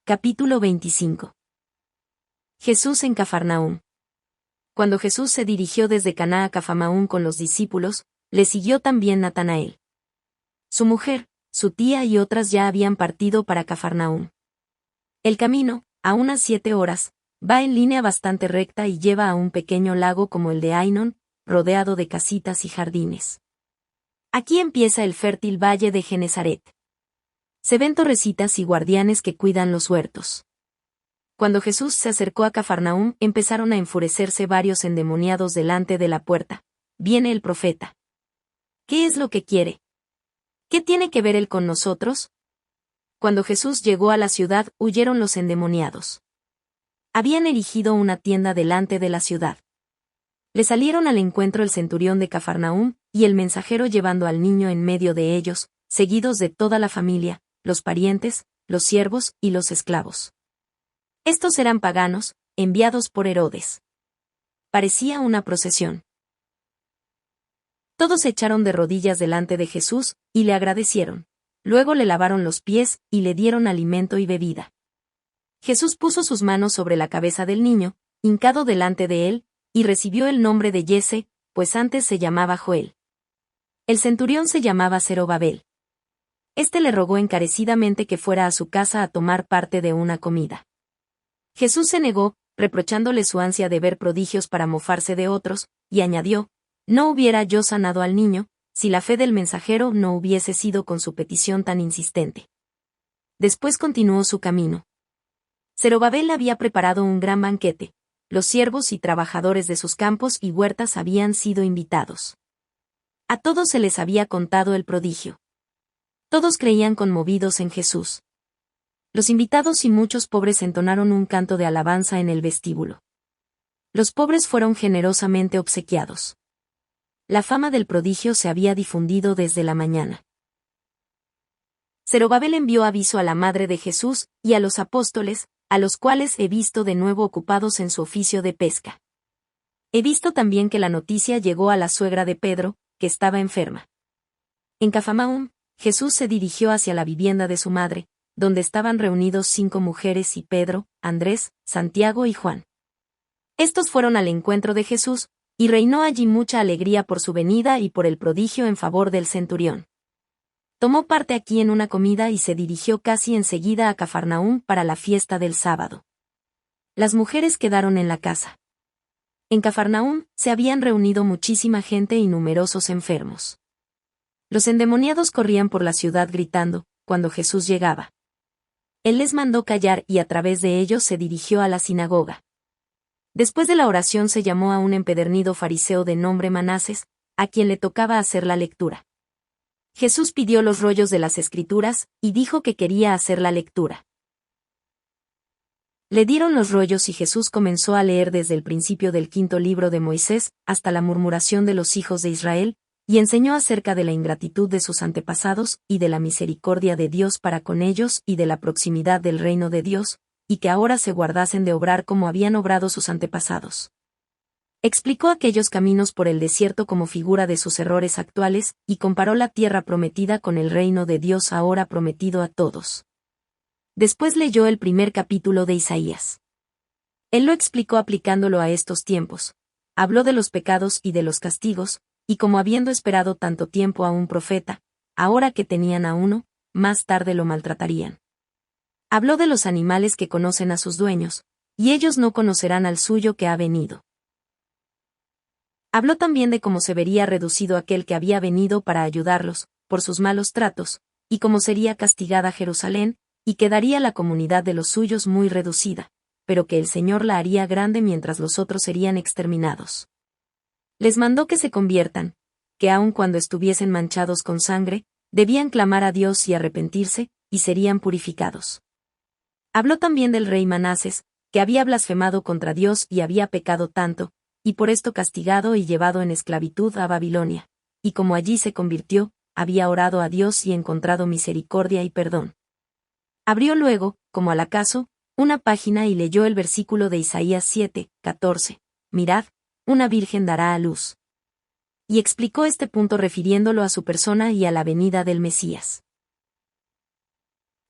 Capítulo 25. Jesús en Cafarnaúm. Cuando Jesús se dirigió desde Caná a Cafarnaúm con los discípulos, le siguió también Natanael. Su mujer, su tía y otras ya habían partido para Cafarnaúm. El camino, a unas 7 horas, va en línea bastante recta y lleva a un pequeño lago como el de Ainon, rodeado de casitas y jardines. Aquí empieza el fértil valle de Genesaret. Se ven torrecitas y guardianes que cuidan los huertos. Cuando Jesús se acercó a Cafarnaúm, empezaron a enfurecerse varios endemoniados delante de la puerta. Viene el profeta. ¿Qué es lo que quiere? ¿Qué tiene que ver él con nosotros? Cuando Jesús llegó a la ciudad, huyeron los endemoniados. Habían erigido una tienda delante de la ciudad. Le salieron al encuentro el centurión de Cafarnaúm, y el mensajero llevando al niño en medio de ellos, seguidos de toda la familia, los parientes, los siervos y los esclavos. Estos eran paganos, enviados por Herodes. Parecía una procesión. Todos se echaron de rodillas delante de Jesús, y le agradecieron. Luego le lavaron los pies, y le dieron alimento y bebida. Jesús puso sus manos sobre la cabeza del niño, hincado delante de él, y recibió el nombre de Yese, pues antes se llamaba Joel. El centurión se llamaba Zerobabel. Este le rogó encarecidamente que fuera a su casa a tomar parte de una comida. Jesús se negó, reprochándole su ansia de ver prodigios para mofarse de otros, y añadió: «No hubiera yo sanado al niño, si la fe del mensajero no hubiese sido con su petición tan insistente». Después continuó su camino. Zerobabel había preparado un gran banquete. Los siervos y trabajadores de sus campos y huertas habían sido invitados. A todos se les había contado el prodigio. Todos creían conmovidos en Jesús. Los invitados y muchos pobres entonaron un canto de alabanza en el vestíbulo. Los pobres fueron generosamente obsequiados. La fama del prodigio se había difundido desde la mañana. Zerobabel envió aviso a la madre de Jesús y a los apóstoles, a los cuales he visto de nuevo ocupados en su oficio de pesca. He visto también que la noticia llegó a la suegra de Pedro, que estaba enferma. En Cafarnaúm, Jesús se dirigió hacia la vivienda de su madre, donde estaban reunidos 5 mujeres y Pedro, Andrés, Santiago y Juan. Estos fueron al encuentro de Jesús, y reinó allí mucha alegría por su venida y por el prodigio en favor del centurión. Tomó parte aquí en una comida y se dirigió casi enseguida a Cafarnaúm para la fiesta del sábado. Las mujeres quedaron en la casa. En Cafarnaúm se habían reunido muchísima gente y numerosos enfermos. Los endemoniados corrían por la ciudad gritando, cuando Jesús llegaba. Él les mandó callar y a través de ellos se dirigió a la sinagoga. Después de la oración se llamó a un empedernido fariseo de nombre Manases, a quien le tocaba hacer la lectura. Jesús pidió los rollos de las Escrituras, y dijo que quería hacer la lectura. Le dieron los rollos y Jesús comenzó a leer desde el principio del 5º libro de Moisés, hasta la murmuración de los hijos de Israel, y enseñó acerca de la ingratitud de sus antepasados, y de la misericordia de Dios para con ellos y de la proximidad del reino de Dios, y que ahora se guardasen de obrar como habían obrado sus antepasados. Explicó aquellos caminos por el desierto como figura de sus errores actuales, y comparó la tierra prometida con el reino de Dios ahora prometido a todos. Después leyó el primer capítulo de Isaías. Él lo explicó aplicándolo a estos tiempos. Habló de los pecados y de los castigos, y como habiendo esperado tanto tiempo a un profeta, ahora que tenían a uno, más tarde lo maltratarían. Habló de los animales que conocen a sus dueños, y ellos no conocerán al suyo que ha venido. Habló también de cómo se vería reducido aquel que había venido para ayudarlos, por sus malos tratos, y cómo sería castigada Jerusalén, y quedaría la comunidad de los suyos muy reducida, pero que el Señor la haría grande mientras los otros serían exterminados. Les mandó que se conviertan, que aun cuando estuviesen manchados con sangre, debían clamar a Dios y arrepentirse, y serían purificados. Habló también del rey Manases, que había blasfemado contra Dios y había pecado tanto, y por esto castigado y llevado en esclavitud a Babilonia, y como allí se convirtió, había orado a Dios y encontrado misericordia y perdón. Abrió luego, como al acaso, una página y leyó el versículo de Isaías 7:14, «Mirad, una virgen dará a luz». Y explicó este punto refiriéndolo a su persona y a la venida del Mesías.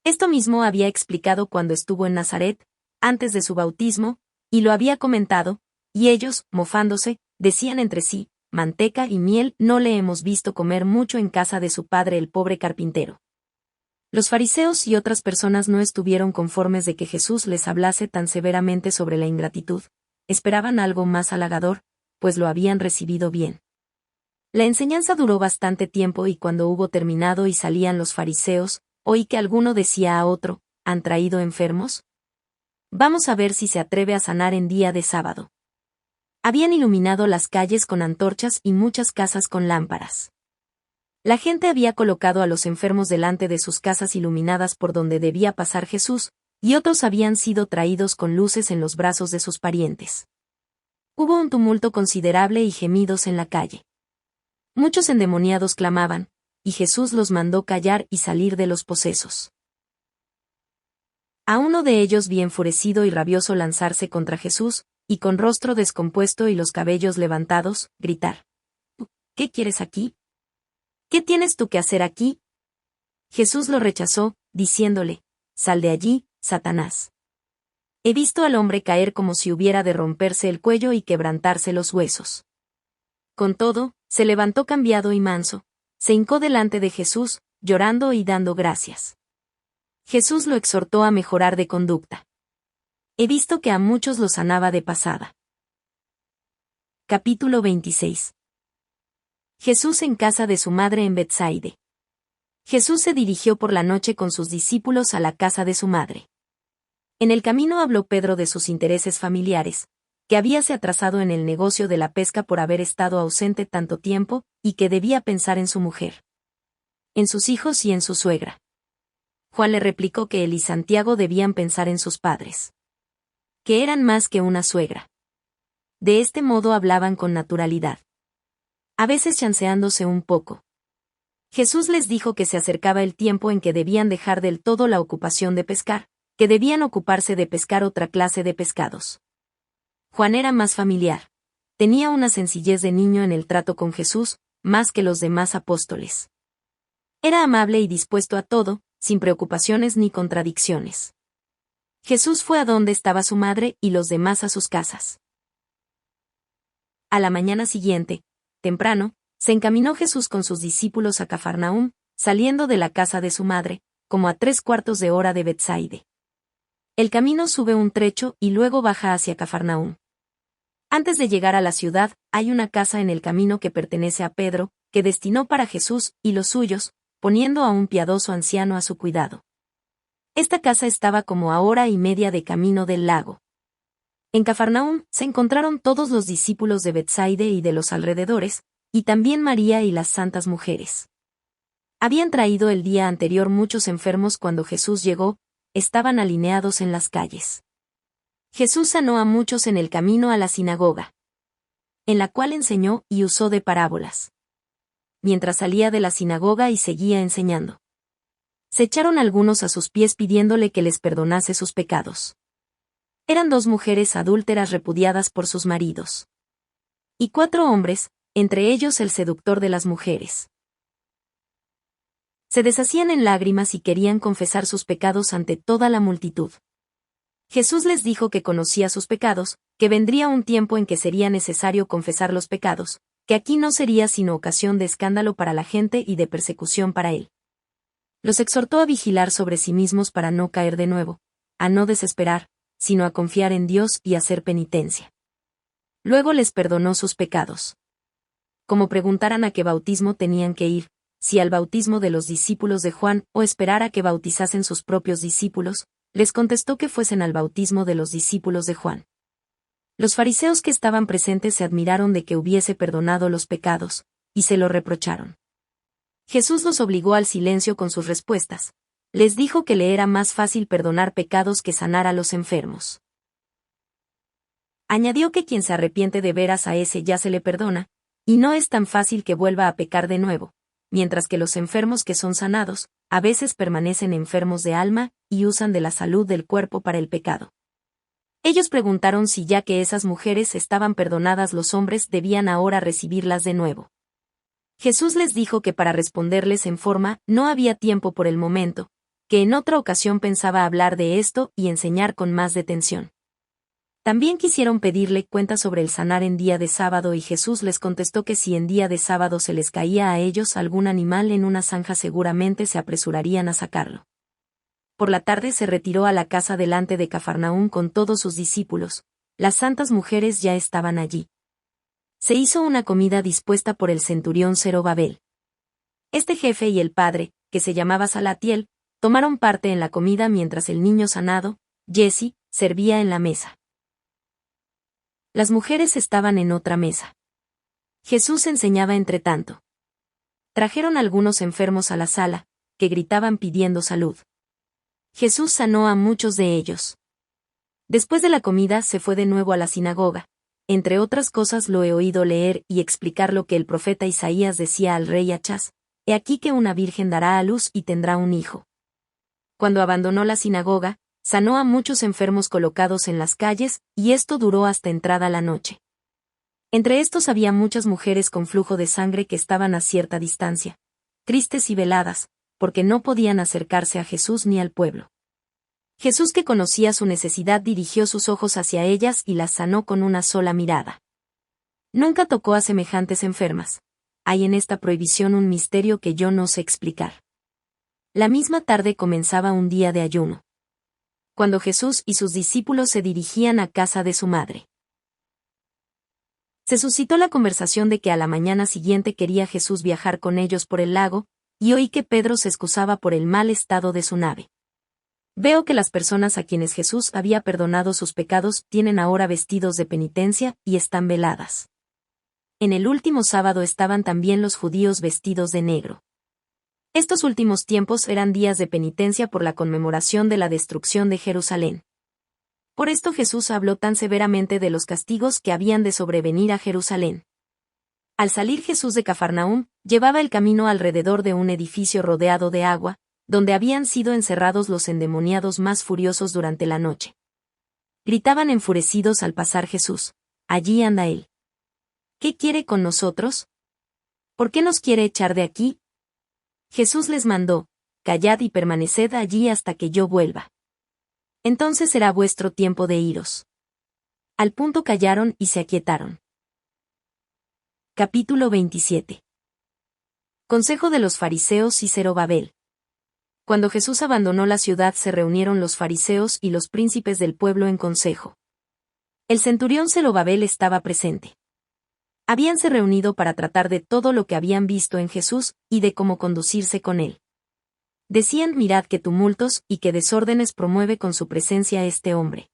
Esto mismo había explicado cuando estuvo en Nazaret, antes de su bautismo, y lo había comentado, y ellos, mofándose, decían entre sí, manteca y miel no le hemos visto comer mucho en casa de su padre el pobre carpintero. Los fariseos y otras personas no estuvieron conformes de que Jesús les hablase tan severamente sobre la ingratitud, esperaban algo más halagador, pues lo habían recibido bien. La enseñanza duró bastante tiempo y cuando hubo terminado y salían los fariseos, oí que alguno decía a otro, ¿han traído enfermos? Vamos a ver si se atreve a sanar en día de sábado. Habían iluminado las calles con antorchas y muchas casas con lámparas. La gente había colocado a los enfermos delante de sus casas iluminadas por donde debía pasar Jesús, y otros habían sido traídos con luces en los brazos de sus parientes. Hubo un tumulto considerable y gemidos en la calle. Muchos endemoniados clamaban, y Jesús los mandó callar y salir de los posesos. A uno de ellos vi enfurecido y rabioso lanzarse contra Jesús, y con rostro descompuesto y los cabellos levantados, gritar: ¿Qué quieres aquí? ¿Qué tienes tú que hacer aquí? Jesús lo rechazó, diciéndole: Sal de allí, Satanás. He visto al hombre caer como si hubiera de romperse el cuello y quebrantarse los huesos. Con todo, se levantó cambiado y manso, se hincó delante de Jesús, llorando y dando gracias. Jesús lo exhortó a mejorar de conducta. He visto que a muchos los sanaba de pasada. Capítulo 26. Jesús en casa de su madre en Betsaide. Jesús se dirigió por la noche con sus discípulos a la casa de su madre. En el camino habló Pedro de sus intereses familiares, que habíase atrasado en el negocio de la pesca por haber estado ausente tanto tiempo, y que debía pensar en su mujer, en sus hijos y en su suegra. Juan le replicó que él y Santiago debían pensar en sus padres, que eran más que una suegra. De este modo hablaban con naturalidad, a veces chanceándose un poco. Jesús les dijo que se acercaba el tiempo en que debían dejar del todo la ocupación de pescar, que debían ocuparse de pescar otra clase de pescados. Juan era más familiar. Tenía una sencillez de niño en el trato con Jesús, más que los demás apóstoles. Era amable y dispuesto a todo, sin preocupaciones ni contradicciones. Jesús fue a donde estaba su madre y los demás a sus casas. A la mañana siguiente, temprano, se encaminó Jesús con sus discípulos a Cafarnaúm, saliendo de la casa de su madre, como a 3/4 de hora de Betsaide. El camino sube un trecho y luego baja hacia Cafarnaúm. Antes de llegar a la ciudad, hay una casa en el camino que pertenece a Pedro, que destinó para Jesús y los suyos, poniendo a un piadoso anciano a su cuidado. Esta casa estaba como a 1:30 de camino del lago. En Cafarnaúm se encontraron todos los discípulos de Betsaide y de los alrededores, y también María y las santas mujeres. Habían traído el día anterior muchos enfermos cuando Jesús llegó, estaban alineados en las calles. Jesús sanó a muchos en el camino a la sinagoga, en la cual enseñó y usó de parábolas. Mientras salía de la sinagoga y seguía enseñando, se echaron algunos a sus pies pidiéndole que les perdonase sus pecados. Eran 2 mujeres adúlteras repudiadas por sus maridos, y 4 hombres, entre ellos el seductor de las mujeres. Se deshacían en lágrimas y querían confesar sus pecados ante toda la multitud. Jesús les dijo que conocía sus pecados, que vendría un tiempo en que sería necesario confesar los pecados, que aquí no sería sino ocasión de escándalo para la gente y de persecución para él. Los exhortó a vigilar sobre sí mismos para no caer de nuevo, a no desesperar, sino a confiar en Dios y hacer penitencia. Luego les perdonó sus pecados. Como preguntaran a qué bautismo tenían que ir, si al bautismo de los discípulos de Juan o esperar a que bautizasen sus propios discípulos, les contestó que fuesen al bautismo de los discípulos de Juan. Los fariseos que estaban presentes se admiraron de que hubiese perdonado los pecados, y se lo reprocharon. Jesús los obligó al silencio con sus respuestas. Les dijo que le era más fácil perdonar pecados que sanar a los enfermos. Añadió que quien se arrepiente de veras a ese ya se le perdona, y no es tan fácil que vuelva a pecar de nuevo, mientras que los enfermos que son sanados, a veces permanecen enfermos de alma, y usan de la salud del cuerpo para el pecado. Ellos preguntaron si ya que esas mujeres estaban perdonadas los hombres debían ahora recibirlas de nuevo. Jesús les dijo que para responderles en forma no había tiempo por el momento, que en otra ocasión pensaba hablar de esto y enseñar con más detención. También quisieron pedirle cuenta sobre el sanar en día de sábado y Jesús les contestó que si en día de sábado se les caía a ellos algún animal en una zanja seguramente se apresurarían a sacarlo. Por la tarde se retiró a la casa delante de Cafarnaúm con todos sus discípulos. Las santas mujeres ya estaban allí. Se hizo una comida dispuesta por el centurión Zorobabel. Este jefe y el padre, que se llamaba Salatiel, tomaron parte en la comida mientras el niño sanado, Jesse, servía en la mesa. Las mujeres estaban en otra mesa. Jesús enseñaba entre tanto. Trajeron algunos enfermos a la sala, que gritaban pidiendo salud. Jesús sanó a muchos de ellos. Después de la comida se fue de nuevo a la sinagoga. Entre otras cosas lo he oído leer y explicar lo que el profeta Isaías decía al rey Achaz: he aquí que una virgen dará a luz y tendrá un hijo. Cuando abandonó la sinagoga, sanó a muchos enfermos colocados en las calles, y esto duró hasta entrada la noche. Entre estos había muchas mujeres con flujo de sangre que estaban a cierta distancia, tristes y veladas, porque no podían acercarse a Jesús ni al pueblo. Jesús, que conocía su necesidad, dirigió sus ojos hacia ellas y las sanó con una sola mirada. Nunca tocó a semejantes enfermas. Hay en esta prohibición un misterio que yo no sé explicar. La misma tarde comenzaba un día de ayuno, cuando Jesús y sus discípulos se dirigían a casa de su madre. Se suscitó la conversación de que a la mañana siguiente quería Jesús viajar con ellos por el lago, y oí que Pedro se excusaba por el mal estado de su nave. Veo que las personas a quienes Jesús había perdonado sus pecados tienen ahora vestidos de penitencia y están veladas. En el último sábado estaban también los judíos vestidos de negro. Estos últimos tiempos eran días de penitencia por la conmemoración de la destrucción de Jerusalén. Por esto Jesús habló tan severamente de los castigos que habían de sobrevenir a Jerusalén. Al salir Jesús de Cafarnaúm, llevaba el camino alrededor de un edificio rodeado de agua, donde habían sido encerrados los endemoniados más furiosos durante la noche. Gritaban enfurecidos al pasar Jesús: allí anda él. ¿Qué quiere con nosotros? ¿Por qué nos quiere echar de aquí? Jesús les mandó: callad y permaneced allí hasta que yo vuelva. Entonces será vuestro tiempo de iros. Al punto callaron y se aquietaron. Capítulo 27. Consejo de los fariseos y Zorobabel. Cuando Jesús abandonó la ciudad se reunieron los fariseos y los príncipes del pueblo en consejo. El centurión Zorobabel estaba presente. Habíanse reunido para tratar de todo lo que habían visto en Jesús y de cómo conducirse con él. Decían: mirad qué tumultos y qué desórdenes promueve con su presencia este hombre.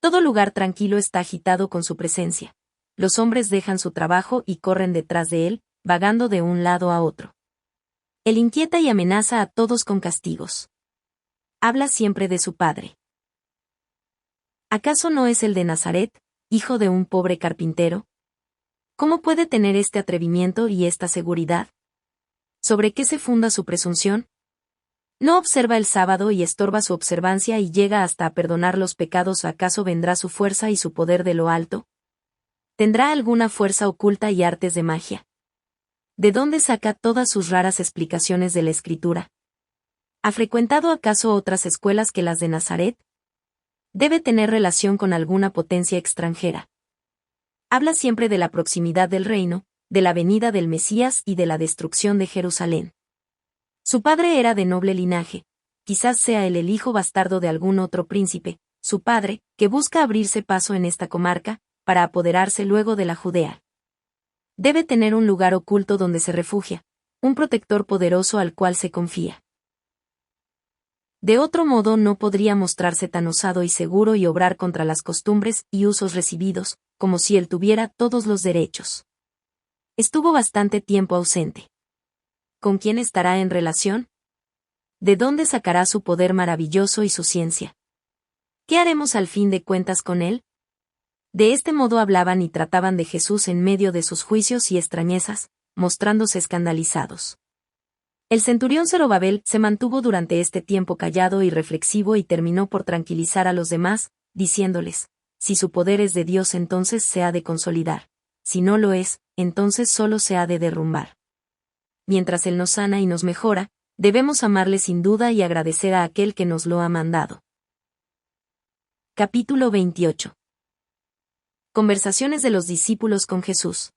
Todo lugar tranquilo está agitado con su presencia. Los hombres dejan su trabajo y corren detrás de él, vagando de un lado a otro. Él inquieta y amenaza a todos con castigos. Habla siempre de su padre. ¿Acaso no es el de Nazaret, hijo de un pobre carpintero? ¿Cómo puede tener este atrevimiento y esta seguridad? ¿Sobre qué se funda su presunción? ¿No observa el sábado y estorba su observancia y llega hasta a perdonar los pecados? ¿Acaso vendrá su fuerza y su poder de lo alto? ¿Tendrá alguna fuerza oculta y artes de magia? ¿De dónde saca todas sus raras explicaciones de la Escritura? ¿Ha frecuentado acaso otras escuelas que las de Nazaret? Debe tener relación con alguna potencia extranjera. Habla siempre de la proximidad del reino, de la venida del Mesías y de la destrucción de Jerusalén. Su padre era de noble linaje, quizás sea él el hijo bastardo de algún otro príncipe, su padre, que busca abrirse paso en esta comarca, para apoderarse luego de la Judea. Debe tener un lugar oculto donde se refugia, un protector poderoso al cual se confía. De otro modo no podría mostrarse tan osado y seguro y obrar contra las costumbres y usos recibidos, como si él tuviera todos los derechos. Estuvo bastante tiempo ausente. ¿Con quién estará en relación? ¿De dónde sacará su poder maravilloso y su ciencia? ¿Qué haremos al fin de cuentas con él? De este modo hablaban y trataban de Jesús en medio de sus juicios y extrañezas, mostrándose escandalizados. El centurión Zorobabel se mantuvo durante este tiempo callado y reflexivo y terminó por tranquilizar a los demás, diciéndoles: si su poder es de Dios entonces se ha de consolidar, si no lo es, entonces solo se ha de derrumbar. Mientras Él nos sana y nos mejora, debemos amarle sin duda y agradecer a aquel que nos lo ha mandado. Capítulo 28. Conversaciones de los discípulos con Jesús.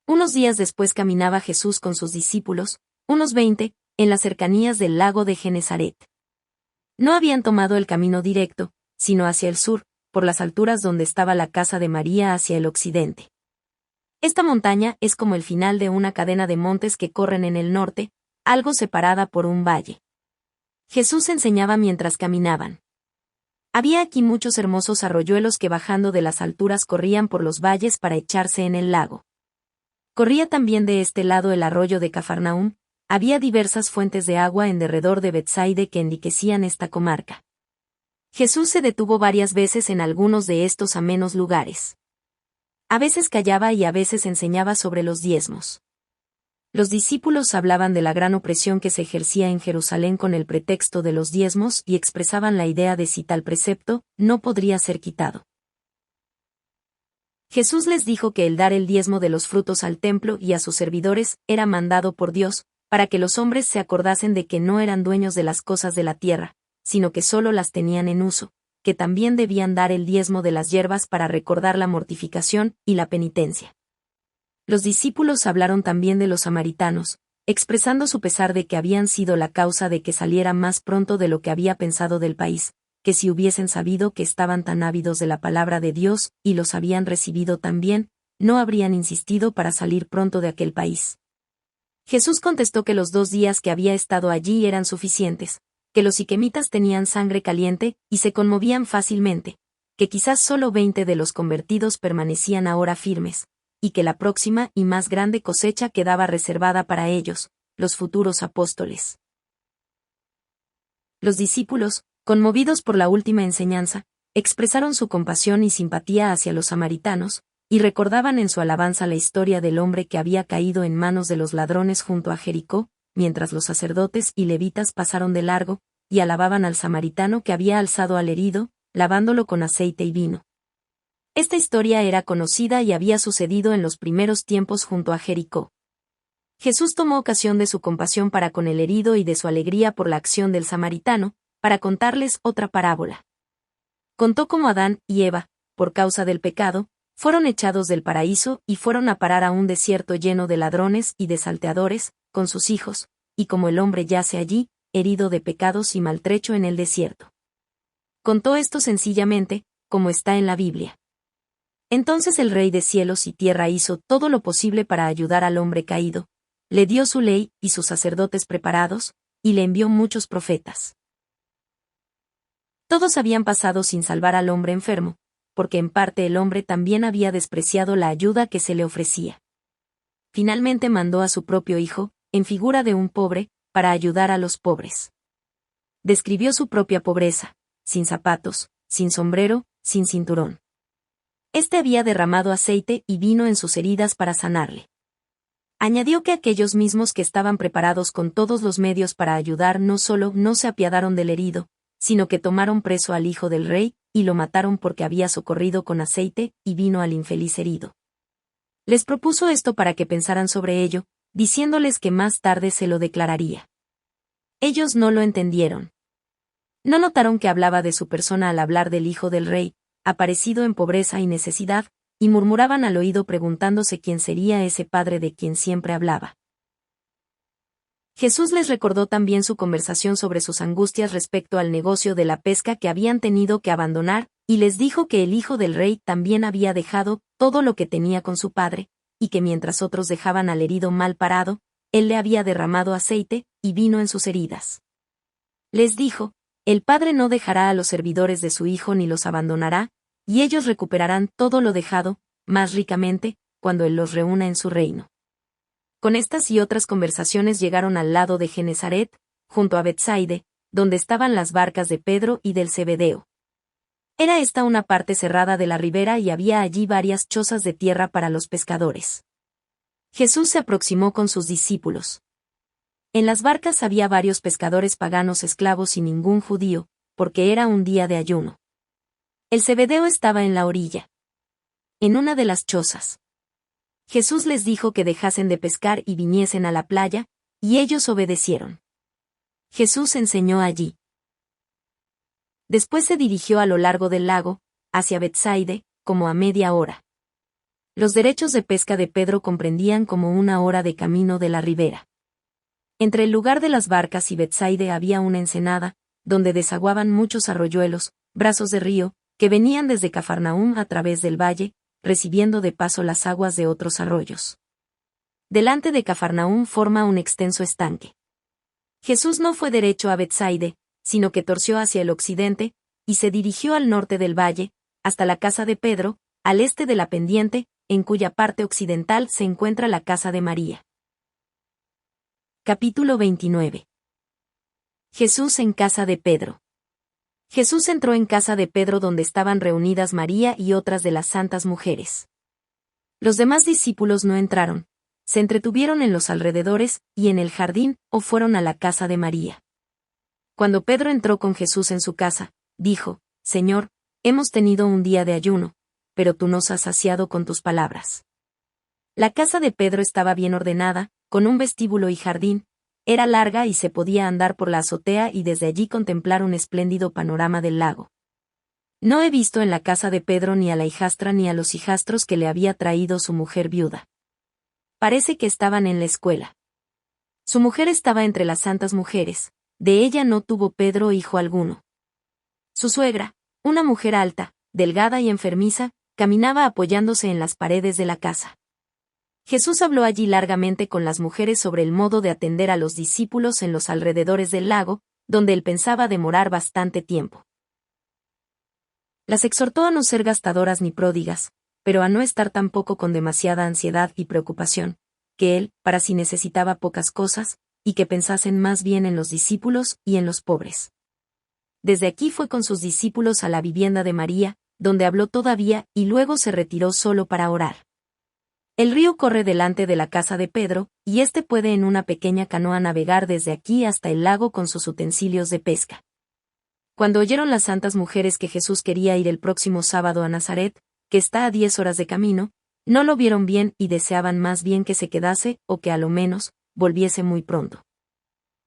Unos días después caminaba Jesús con sus discípulos, unos 20, en las cercanías del lago de Genesaret. No habían tomado el camino directo, sino hacia el sur, por las alturas donde estaba la casa de María hacia el occidente. Esta montaña es como el final de una cadena de montes que corren en el norte, algo separada por un valle. Jesús enseñaba mientras caminaban. Había aquí muchos hermosos arroyuelos que bajando de las alturas corrían por los valles para echarse en el lago. Corría también de este lado el arroyo de Cafarnaúm, había diversas fuentes de agua en derredor de Betsaide que enriquecían esta comarca. Jesús se detuvo varias veces en algunos de estos amenos lugares. A veces callaba y a veces enseñaba sobre los diezmos. Los discípulos hablaban de la gran opresión que se ejercía en Jerusalén con el pretexto de los diezmos y expresaban la idea de si tal precepto no podría ser quitado. Jesús les dijo que el dar el diezmo de los frutos al templo y a sus servidores era mandado por Dios, para que los hombres se acordasen de que no eran dueños de las cosas de la tierra, sino que solo las tenían en uso, que también debían dar el diezmo de las hierbas para recordar la mortificación y la penitencia. Los discípulos hablaron también de los samaritanos, expresando su pesar de que habían sido la causa de que saliera más pronto de lo que había pensado del país, que si hubiesen sabido que estaban tan ávidos de la palabra de Dios y los habían recibido tan bien, no habrían insistido para salir pronto de aquel país. Jesús contestó que los 2 días que había estado allí eran suficientes, que los siquemitas tenían sangre caliente y se conmovían fácilmente, que quizás solo 20 de los convertidos permanecían ahora firmes, y que la próxima y más grande cosecha quedaba reservada para ellos, los futuros apóstoles. Los discípulos, conmovidos por la última enseñanza, expresaron su compasión y simpatía hacia los samaritanos, y recordaban en su alabanza la historia del hombre que había caído en manos de los ladrones junto a Jericó, mientras los sacerdotes y levitas pasaron de largo, y alababan al samaritano que había alzado al herido, lavándolo con aceite y vino. Esta historia era conocida y había sucedido en los primeros tiempos junto a Jericó. Jesús tomó ocasión de su compasión para con el herido y de su alegría por la acción del samaritano, para contarles otra parábola. Contó cómo Adán y Eva, por causa del pecado, fueron echados del paraíso y fueron a parar a un desierto lleno de ladrones y de salteadores, con sus hijos, y como el hombre yace allí, herido de pecados y maltrecho en el desierto. Contó esto sencillamente, como está en la Biblia. Entonces el Rey de cielos y tierra hizo todo lo posible para ayudar al hombre caído, le dio su ley y sus sacerdotes preparados, y le envió muchos profetas. Todos habían pasado sin salvar al hombre enfermo, porque en parte el hombre también había despreciado la ayuda que se le ofrecía. Finalmente mandó a su propio hijo, en figura de un pobre, para ayudar a los pobres. Describió su propia pobreza, sin zapatos, sin sombrero, sin cinturón. Este había derramado aceite y vino en sus heridas para sanarle. Añadió que aquellos mismos que estaban preparados con todos los medios para ayudar no solo no se apiadaron del herido, sino que tomaron preso al hijo del rey, y lo mataron porque había socorrido con aceite y vino al infeliz herido. Les propuso esto para que pensaran sobre ello, diciéndoles que más tarde se lo declararía. Ellos no lo entendieron. No notaron que hablaba de su persona al hablar del hijo del rey, aparecido en pobreza y necesidad, y murmuraban al oído preguntándose quién sería ese padre de quien siempre hablaba. Jesús les recordó también su conversación sobre sus angustias respecto al negocio de la pesca que habían tenido que abandonar, y les dijo que el hijo del rey también había dejado todo lo que tenía con su padre, y que mientras otros dejaban al herido mal parado, él le había derramado aceite y vino en sus heridas. Les dijo, el padre no dejará a los servidores de su hijo ni los abandonará, y ellos recuperarán todo lo dejado, más ricamente, cuando él los reúna en su reino. Con estas y otras conversaciones llegaron al lado de Genesaret, junto a Betsaide, donde estaban las barcas de Pedro y del Zebedeo. Era esta una parte cerrada de la ribera y había allí varias chozas de tierra para los pescadores. Jesús se aproximó con sus discípulos. En las barcas había varios pescadores paganos esclavos y ningún judío, porque era un día de ayuno. El Zebedeo estaba en la orilla, en una de las chozas. Jesús les dijo que dejasen de pescar y viniesen a la playa, y ellos obedecieron. Jesús enseñó allí. Después se dirigió a lo largo del lago, hacia Betsaide, como a media hora. Los derechos de pesca de Pedro comprendían como una hora de camino de la ribera. Entre el lugar de las barcas y Betsaide había una ensenada, donde desaguaban muchos arroyuelos, brazos de río, que venían desde Cafarnaúm a través del valle, recibiendo de paso las aguas de otros arroyos. Delante de Cafarnaúm forma un extenso estanque. Jesús no fue derecho a Betsaide, sino que torció hacia el occidente, y se dirigió al norte del valle, hasta la casa de Pedro, al este de la pendiente, en cuya parte occidental se encuentra la casa de María. Capítulo 29. Jesús en casa de Pedro. Jesús entró en casa de Pedro donde estaban reunidas María y otras de las santas mujeres. Los demás discípulos no entraron, se entretuvieron en los alrededores y en el jardín o fueron a la casa de María. Cuando Pedro entró con Jesús en su casa, dijo: Señor, hemos tenido un día de ayuno, pero tú nos has saciado con tus palabras. La casa de Pedro estaba bien ordenada, con un vestíbulo y jardín, era larga y se podía andar por la azotea y desde allí contemplar un espléndido panorama del lago. No he visto en la casa de Pedro ni a la hijastra ni a los hijastros que le había traído su mujer viuda. Parece que estaban en la escuela. Su mujer estaba entre las santas mujeres, de ella no tuvo Pedro hijo alguno. Su suegra, una mujer alta, delgada y enfermiza, caminaba apoyándose en las paredes de la casa. Jesús habló allí largamente con las mujeres sobre el modo de atender a los discípulos en los alrededores del lago, donde él pensaba demorar bastante tiempo. Las exhortó a no ser gastadoras ni pródigas, pero a no estar tampoco con demasiada ansiedad y preocupación, que él, para sí necesitaba pocas cosas, y que pensasen más bien en los discípulos y en los pobres. Desde aquí fue con sus discípulos a la vivienda de María, donde habló todavía y luego se retiró solo para orar. El río corre delante de la casa de Pedro, y éste puede en una pequeña canoa navegar desde aquí hasta el lago con sus utensilios de pesca. Cuando oyeron las santas mujeres que Jesús quería ir el próximo sábado a Nazaret, que está a 10 horas de camino, no lo vieron bien y deseaban más bien que se quedase, o que a lo menos, volviese muy pronto.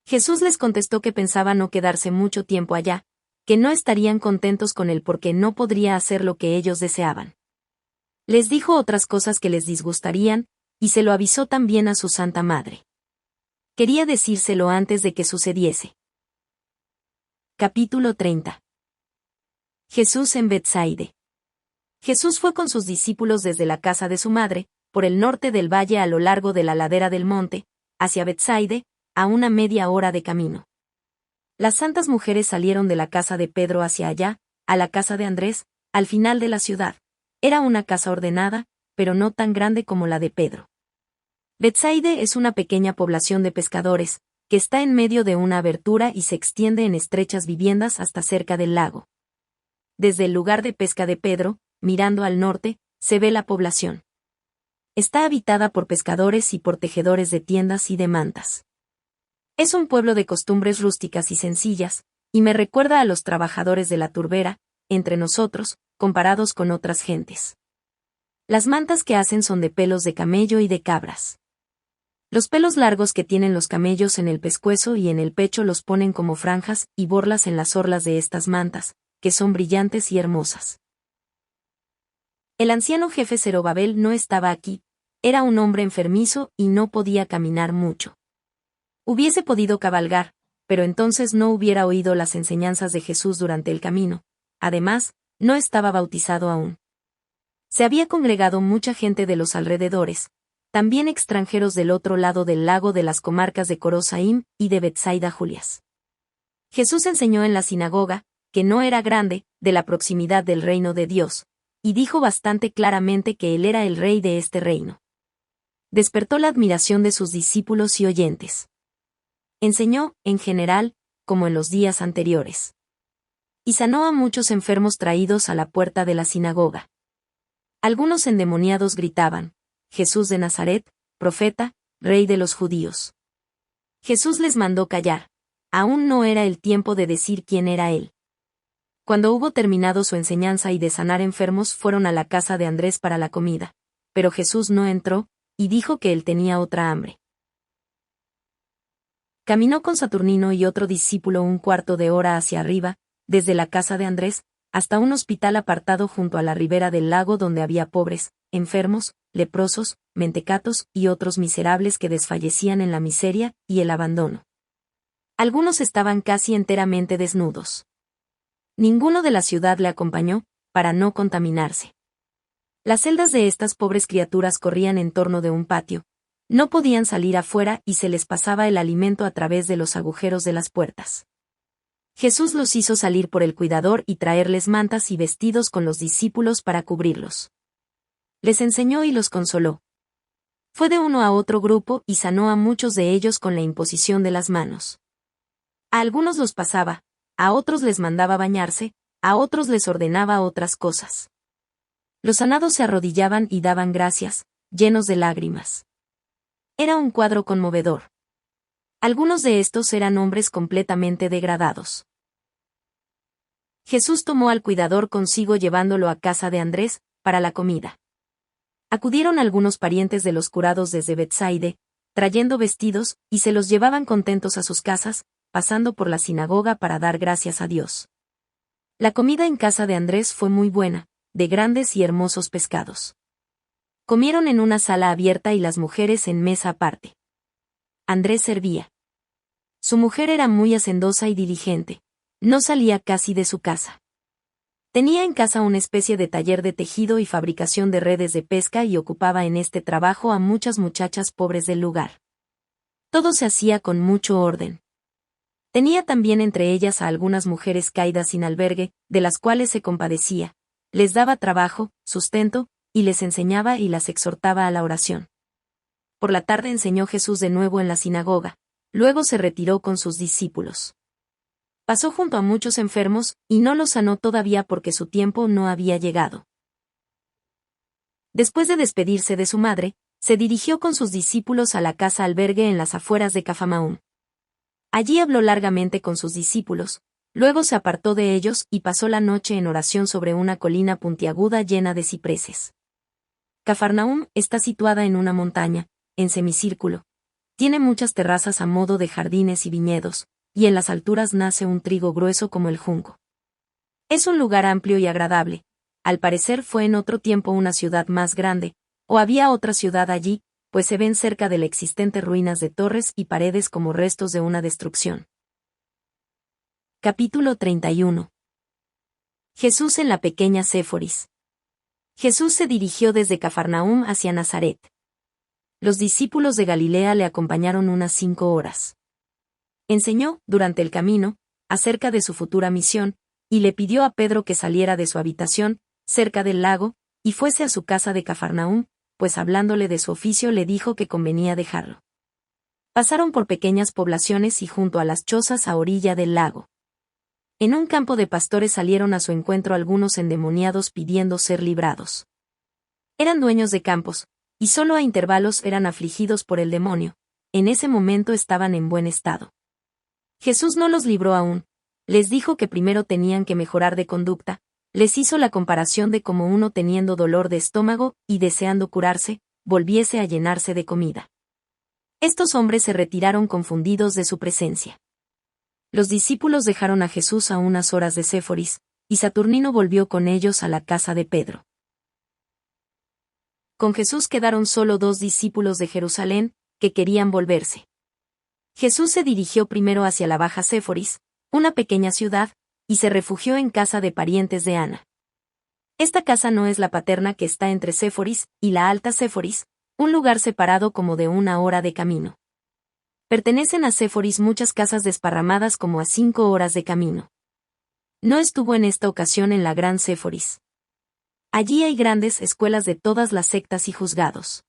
Jesús les contestó que pensaba no quedarse mucho tiempo allá, que no estarían contentos con él porque no podría hacer lo que ellos deseaban. Les dijo otras cosas que les disgustarían, y se lo avisó también a su Santa Madre. Quería decírselo antes de que sucediese. Capítulo 30. Jesús en Betsaide. Jesús fue con sus discípulos desde la casa de su madre, por el norte del valle a lo largo de la ladera del monte, hacia Betsaide, a una media hora de camino. Las santas mujeres salieron de la casa de Pedro hacia allá, a la casa de Andrés, al final de la ciudad. Era una casa ordenada, pero no tan grande como la de Pedro. Betsaide es una pequeña población de pescadores, que está en medio de una abertura y se extiende en estrechas viviendas hasta cerca del lago. Desde el lugar de pesca de Pedro, mirando al norte, se ve la población. Está habitada por pescadores y por tejedores de tiendas y de mantas. Es un pueblo de costumbres rústicas y sencillas, y me recuerda a los trabajadores de la turbera, entre nosotros, comparados con otras gentes. Las mantas que hacen son de pelos de camello y de cabras. Los pelos largos que tienen los camellos en el pescuezo y en el pecho los ponen como franjas y borlas en las orlas de estas mantas, que son brillantes y hermosas. El anciano jefe Zorobabel no estaba aquí, era un hombre enfermizo y no podía caminar mucho. Hubiese podido cabalgar, pero entonces no hubiera oído las enseñanzas de Jesús durante el camino. Además, no estaba bautizado aún. Se había congregado mucha gente de los alrededores, también extranjeros del otro lado del lago de las comarcas de Corosaim y de Betsaida Julias. Jesús enseñó en la sinagoga, que no era grande, de la proximidad del reino de Dios, y dijo bastante claramente que él era el rey de este reino. Despertó la admiración de sus discípulos y oyentes. Enseñó, en general, como en los días anteriores. Y sanó a muchos enfermos traídos a la puerta de la sinagoga. Algunos endemoniados gritaban: Jesús de Nazaret, profeta, rey de los judíos. Jesús les mandó callar. Aún no era el tiempo de decir quién era él. Cuando hubo terminado su enseñanza y de sanar enfermos, fueron a la casa de Andrés para la comida. Pero Jesús no entró, y dijo que él tenía otra hambre. Caminó con Saturnino y otro discípulo un cuarto de hora hacia arriba, desde la casa de Andrés, hasta un hospital apartado junto a la ribera del lago donde había pobres, enfermos, leprosos, mentecatos y otros miserables que desfallecían en la miseria y el abandono. Algunos estaban casi enteramente desnudos. Ninguno de la ciudad le acompañó, para no contaminarse. Las celdas de estas pobres criaturas corrían en torno de un patio. No podían salir afuera y se les pasaba el alimento a través de los agujeros de las puertas. Jesús los hizo salir por el cuidador y traerles mantas y vestidos con los discípulos para cubrirlos. Les enseñó y los consoló. Fue de uno a otro grupo y sanó a muchos de ellos con la imposición de las manos. A algunos los pasaba, a otros les mandaba bañarse, a otros les ordenaba otras cosas. Los sanados se arrodillaban y daban gracias, llenos de lágrimas. Era un cuadro conmovedor. Algunos de estos eran hombres completamente degradados. Jesús tomó al cuidador consigo llevándolo a casa de Andrés, para la comida. Acudieron algunos parientes de los curados desde Betsaide, trayendo vestidos, y se los llevaban contentos a sus casas, pasando por la sinagoga para dar gracias a Dios. La comida en casa de Andrés fue muy buena, de grandes y hermosos pescados. Comieron en una sala abierta y las mujeres en mesa aparte. Andrés servía. Su mujer era muy hacendosa y diligente. No salía casi de su casa. Tenía en casa una especie de taller de tejido y fabricación de redes de pesca y ocupaba en este trabajo a muchas muchachas pobres del lugar. Todo se hacía con mucho orden. Tenía también entre ellas a algunas mujeres caídas sin albergue, de las cuales se compadecía, les daba trabajo, sustento, y les enseñaba y las exhortaba a la oración. Por la tarde enseñó Jesús de nuevo en la sinagoga, luego se retiró con sus discípulos. Pasó junto a muchos enfermos, y no los sanó todavía porque su tiempo no había llegado. Después de despedirse de su madre, se dirigió con sus discípulos a la casa albergue en las afueras de Cafarnaúm. Allí habló largamente con sus discípulos, luego se apartó de ellos y pasó la noche en oración sobre una colina puntiaguda llena de cipreses. Cafarnaúm está situada en una montaña, en semicírculo. Tiene muchas terrazas a modo de jardines y viñedos, y en las alturas nace un trigo grueso como el junco. Es un lugar amplio y agradable. Al parecer fue en otro tiempo una ciudad más grande, o había otra ciudad allí, pues se ven cerca de la existente ruinas de torres y paredes como restos de una destrucción. Capítulo 31. Jesús en la pequeña Séforis. Jesús se dirigió desde Cafarnaúm hacia Nazaret. Los discípulos de Galilea le acompañaron unas 5 horas. Enseñó, durante el camino, acerca de su futura misión, y le pidió a Pedro que saliera de su habitación, cerca del lago, y fuese a su casa de Cafarnaúm, pues hablándole de su oficio le dijo que convenía dejarlo. Pasaron por pequeñas poblaciones y junto a las chozas a orilla del lago. En un campo de pastores salieron a su encuentro algunos endemoniados pidiendo ser librados. Eran dueños de campos, y solo a intervalos eran afligidos por el demonio. En ese momento estaban en buen estado. Jesús no los libró aún, les dijo que primero tenían que mejorar de conducta, les hizo la comparación de cómo uno teniendo dolor de estómago y deseando curarse, volviese a llenarse de comida. Estos hombres se retiraron confundidos de su presencia. Los discípulos dejaron a Jesús a unas horas de Séforis, y Saturnino volvió con ellos a la casa de Pedro. Con Jesús quedaron solo 2 discípulos de Jerusalén, que querían volverse. Jesús se dirigió primero hacia la Baja Séforis, una pequeña ciudad, y se refugió en casa de parientes de Ana. Esta casa no es la paterna que está entre Séforis y la Alta Séforis, un lugar separado como de 1 hora de camino. Pertenecen a Séforis muchas casas desparramadas como a 5 horas de camino. No estuvo en esta ocasión en la Gran Séforis. Allí hay grandes escuelas de todas las sectas y juzgados.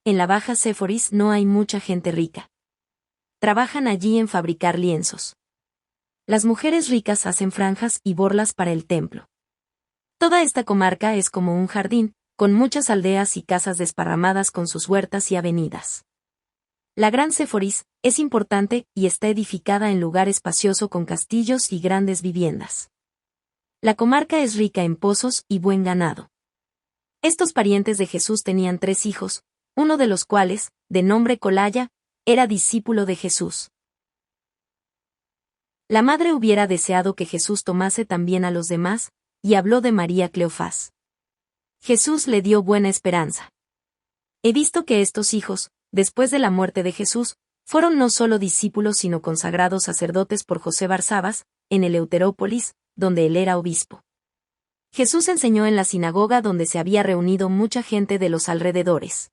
En la Baja Séforis no hay mucha gente rica. Trabajan allí en fabricar lienzos. Las mujeres ricas hacen franjas y borlas para el templo. Toda esta comarca es como un jardín, con muchas aldeas y casas desparramadas con sus huertas y avenidas. La Gran Séforis es importante y está edificada en lugar espacioso con castillos y grandes viviendas. La comarca es rica en pozos y buen ganado. Estos parientes de Jesús tenían 3 hijos, uno de los cuales, de nombre Colaya, era discípulo de Jesús. La madre hubiera deseado que Jesús tomase también a los demás, y habló de María Cleofás. Jesús le dio buena esperanza. He visto que estos hijos, después de la muerte de Jesús, fueron no solo discípulos sino consagrados sacerdotes por José Barsabas, en Eleuterópolis, donde él era obispo. Jesús enseñó en la sinagoga donde se había reunido mucha gente de los alrededores.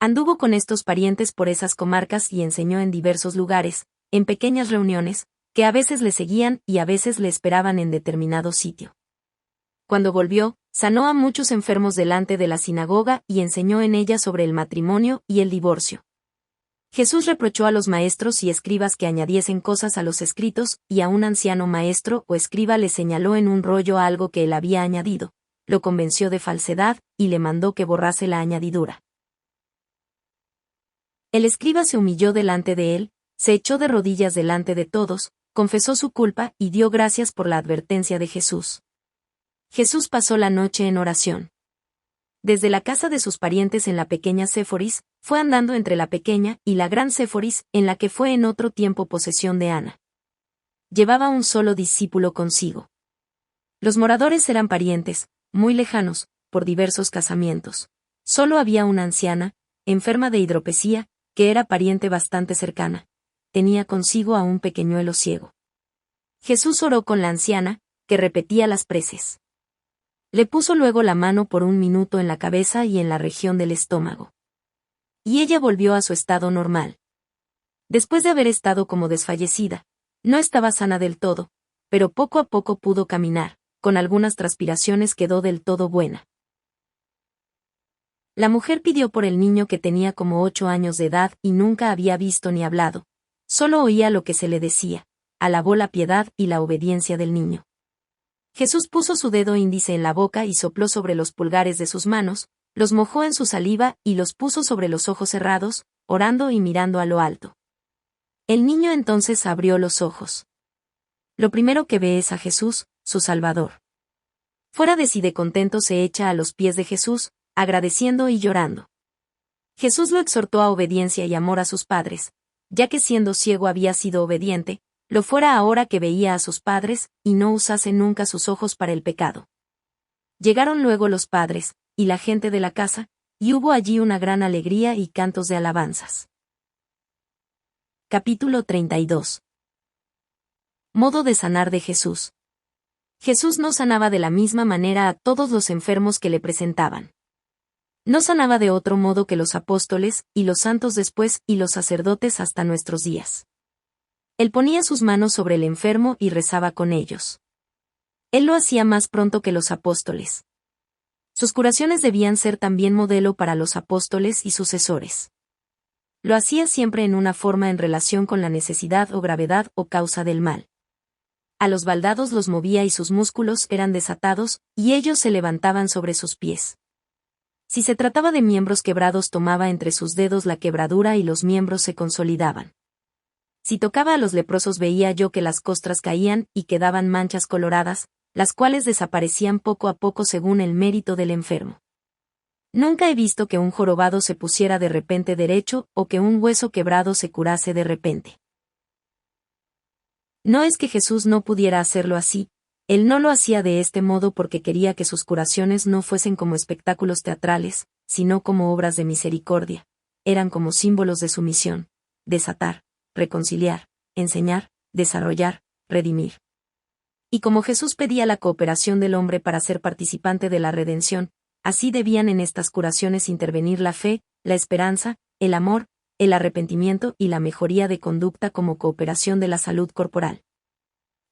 Anduvo con estos parientes por esas comarcas y enseñó en diversos lugares, en pequeñas reuniones, que a veces le seguían y a veces le esperaban en determinado sitio. Cuando volvió, sanó a muchos enfermos delante de la sinagoga y enseñó en ella sobre el matrimonio y el divorcio. Jesús reprochó a los maestros y escribas que añadiesen cosas a los escritos, y a un anciano maestro o escriba le señaló en un rollo algo que él había añadido, lo convenció de falsedad, y le mandó que borrase la añadidura. El escriba se humilló delante de él, se echó de rodillas delante de todos, confesó su culpa y dio gracias por la advertencia de Jesús. Jesús pasó la noche en oración. Desde la casa de sus parientes en la pequeña Séforis, fue andando entre la pequeña y la gran Séforis, en la que fue en otro tiempo posesión de Ana. Llevaba un solo discípulo consigo. Los moradores eran parientes, muy lejanos, por diversos casamientos. Solo había una anciana, enferma de hidropesía, que era pariente bastante cercana. Tenía consigo a un pequeñuelo ciego. Jesús oró con la anciana, que repetía las preces. Le puso luego la mano por un minuto en la cabeza y en la región del estómago. Y ella volvió a su estado normal. Después de haber estado como desfallecida, no estaba sana del todo, pero poco a poco pudo caminar, con algunas transpiraciones quedó del todo buena. La mujer pidió por el niño que tenía como 8 años de edad y nunca había visto ni hablado, solo oía lo que se le decía, alabó la piedad y la obediencia del niño. Jesús puso su dedo índice en la boca y sopló sobre los pulgares de sus manos, los mojó en su saliva y los puso sobre los ojos cerrados, orando y mirando a lo alto. El niño entonces abrió los ojos. Lo primero que ve es a Jesús, su Salvador. Fuera de sí de contento se echa a los pies de Jesús, agradeciendo y llorando. Jesús lo exhortó a obediencia y amor a sus padres, ya que siendo ciego había sido obediente, lo fuera ahora que veía a sus padres, y no usase nunca sus ojos para el pecado. Llegaron luego los padres, y la gente de la casa, y hubo allí una gran alegría y cantos de alabanzas. Capítulo 32. Modo de sanar de Jesús. Jesús no sanaba de la misma manera a todos los enfermos que le presentaban. No sanaba de otro modo que los apóstoles, y los santos después, y los sacerdotes hasta nuestros días. Él ponía sus manos sobre el enfermo y rezaba con ellos. Él lo hacía más pronto que los apóstoles. Sus curaciones debían ser también modelo para los apóstoles y sucesores. Lo hacía siempre en una forma en relación con la necesidad o gravedad o causa del mal. A los baldados los movía y sus músculos eran desatados, y ellos se levantaban sobre sus pies. Si se trataba de miembros quebrados tomaba entre sus dedos la quebradura y los miembros se consolidaban. Si tocaba a los leprosos veía yo que las costras caían y quedaban manchas coloradas, las cuales desaparecían poco a poco según el mérito del enfermo. Nunca he visto que un jorobado se pusiera de repente derecho o que un hueso quebrado se curase de repente. No es que Jesús no pudiera hacerlo así, él no lo hacía de este modo porque quería que sus curaciones no fuesen como espectáculos teatrales, sino como obras de misericordia, eran como símbolos de su misión, desatar, reconciliar, enseñar, desarrollar, redimir. Y como Jesús pedía la cooperación del hombre para ser participante de la redención, así debían en estas curaciones intervenir la fe, la esperanza, el amor, el arrepentimiento y la mejoría de conducta como cooperación de la salud corporal.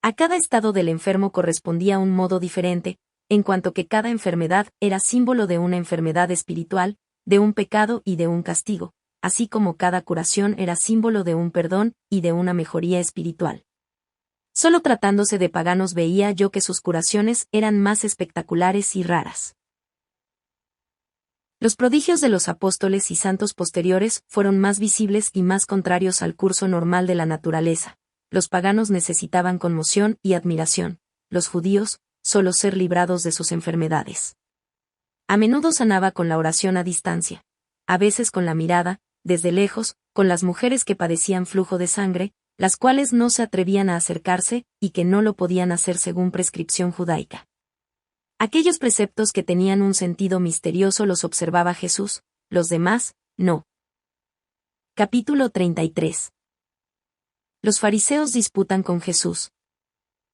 A cada estado del enfermo correspondía un modo diferente, en cuanto que cada enfermedad era símbolo de una enfermedad espiritual, de un pecado y de un castigo, así como cada curación era símbolo de un perdón y de una mejoría espiritual. Solo tratándose de paganos veía yo que sus curaciones eran más espectaculares y raras. Los prodigios de los apóstoles y santos posteriores fueron más visibles y más contrarios al curso normal de la naturaleza. Los paganos necesitaban conmoción y admiración, los judíos, solo ser librados de sus enfermedades. A menudo sanaba con la oración a distancia, a veces con la mirada, desde lejos, con las mujeres que padecían flujo de sangre, las cuales no se atrevían a acercarse y que no lo podían hacer según prescripción judaica. Aquellos preceptos que tenían un sentido misterioso los observaba Jesús, los demás, no. Capítulo 33. Los fariseos disputan con Jesús.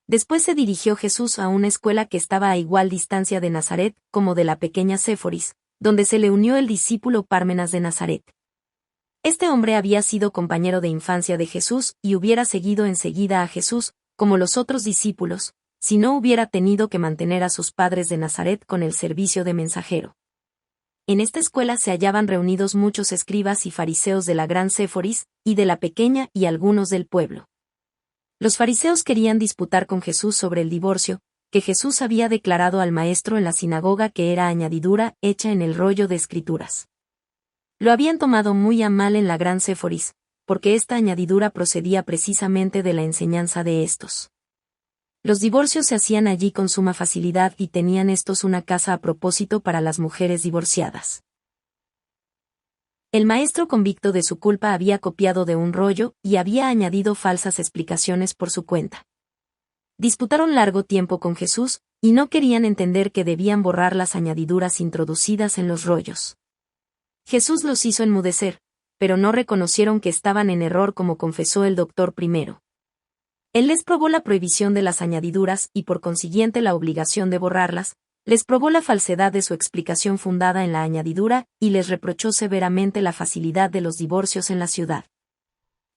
Después se dirigió Jesús a una escuela que estaba a igual distancia de Nazaret como de la pequeña Séforis, donde se le unió el discípulo Pármenas de Nazaret. Este hombre había sido compañero de infancia de Jesús y hubiera seguido enseguida a Jesús, como los otros discípulos, si no hubiera tenido que mantener a sus padres de Nazaret con el servicio de mensajero. En esta escuela se hallaban reunidos muchos escribas y fariseos de la gran Séforis, y de la pequeña y algunos del pueblo. Los fariseos querían disputar con Jesús sobre el divorcio, que Jesús había declarado al maestro en la sinagoga que era añadidura hecha en el rollo de escrituras. Lo habían tomado muy a mal en la gran Séforis, porque esta añadidura procedía precisamente de la enseñanza de estos. Los divorcios se hacían allí con suma facilidad y tenían estos una casa a propósito para las mujeres divorciadas. El maestro convicto de su culpa había copiado de un rollo y había añadido falsas explicaciones por su cuenta. Disputaron largo tiempo con Jesús, y no querían entender que debían borrar las añadiduras introducidas en los rollos. Jesús los hizo enmudecer, pero no reconocieron que estaban en error como confesó el doctor primero. Él les probó la prohibición de las añadiduras y por consiguiente la obligación de borrarlas, les probó la falsedad de su explicación fundada en la añadidura y les reprochó severamente la facilidad de los divorcios en la ciudad.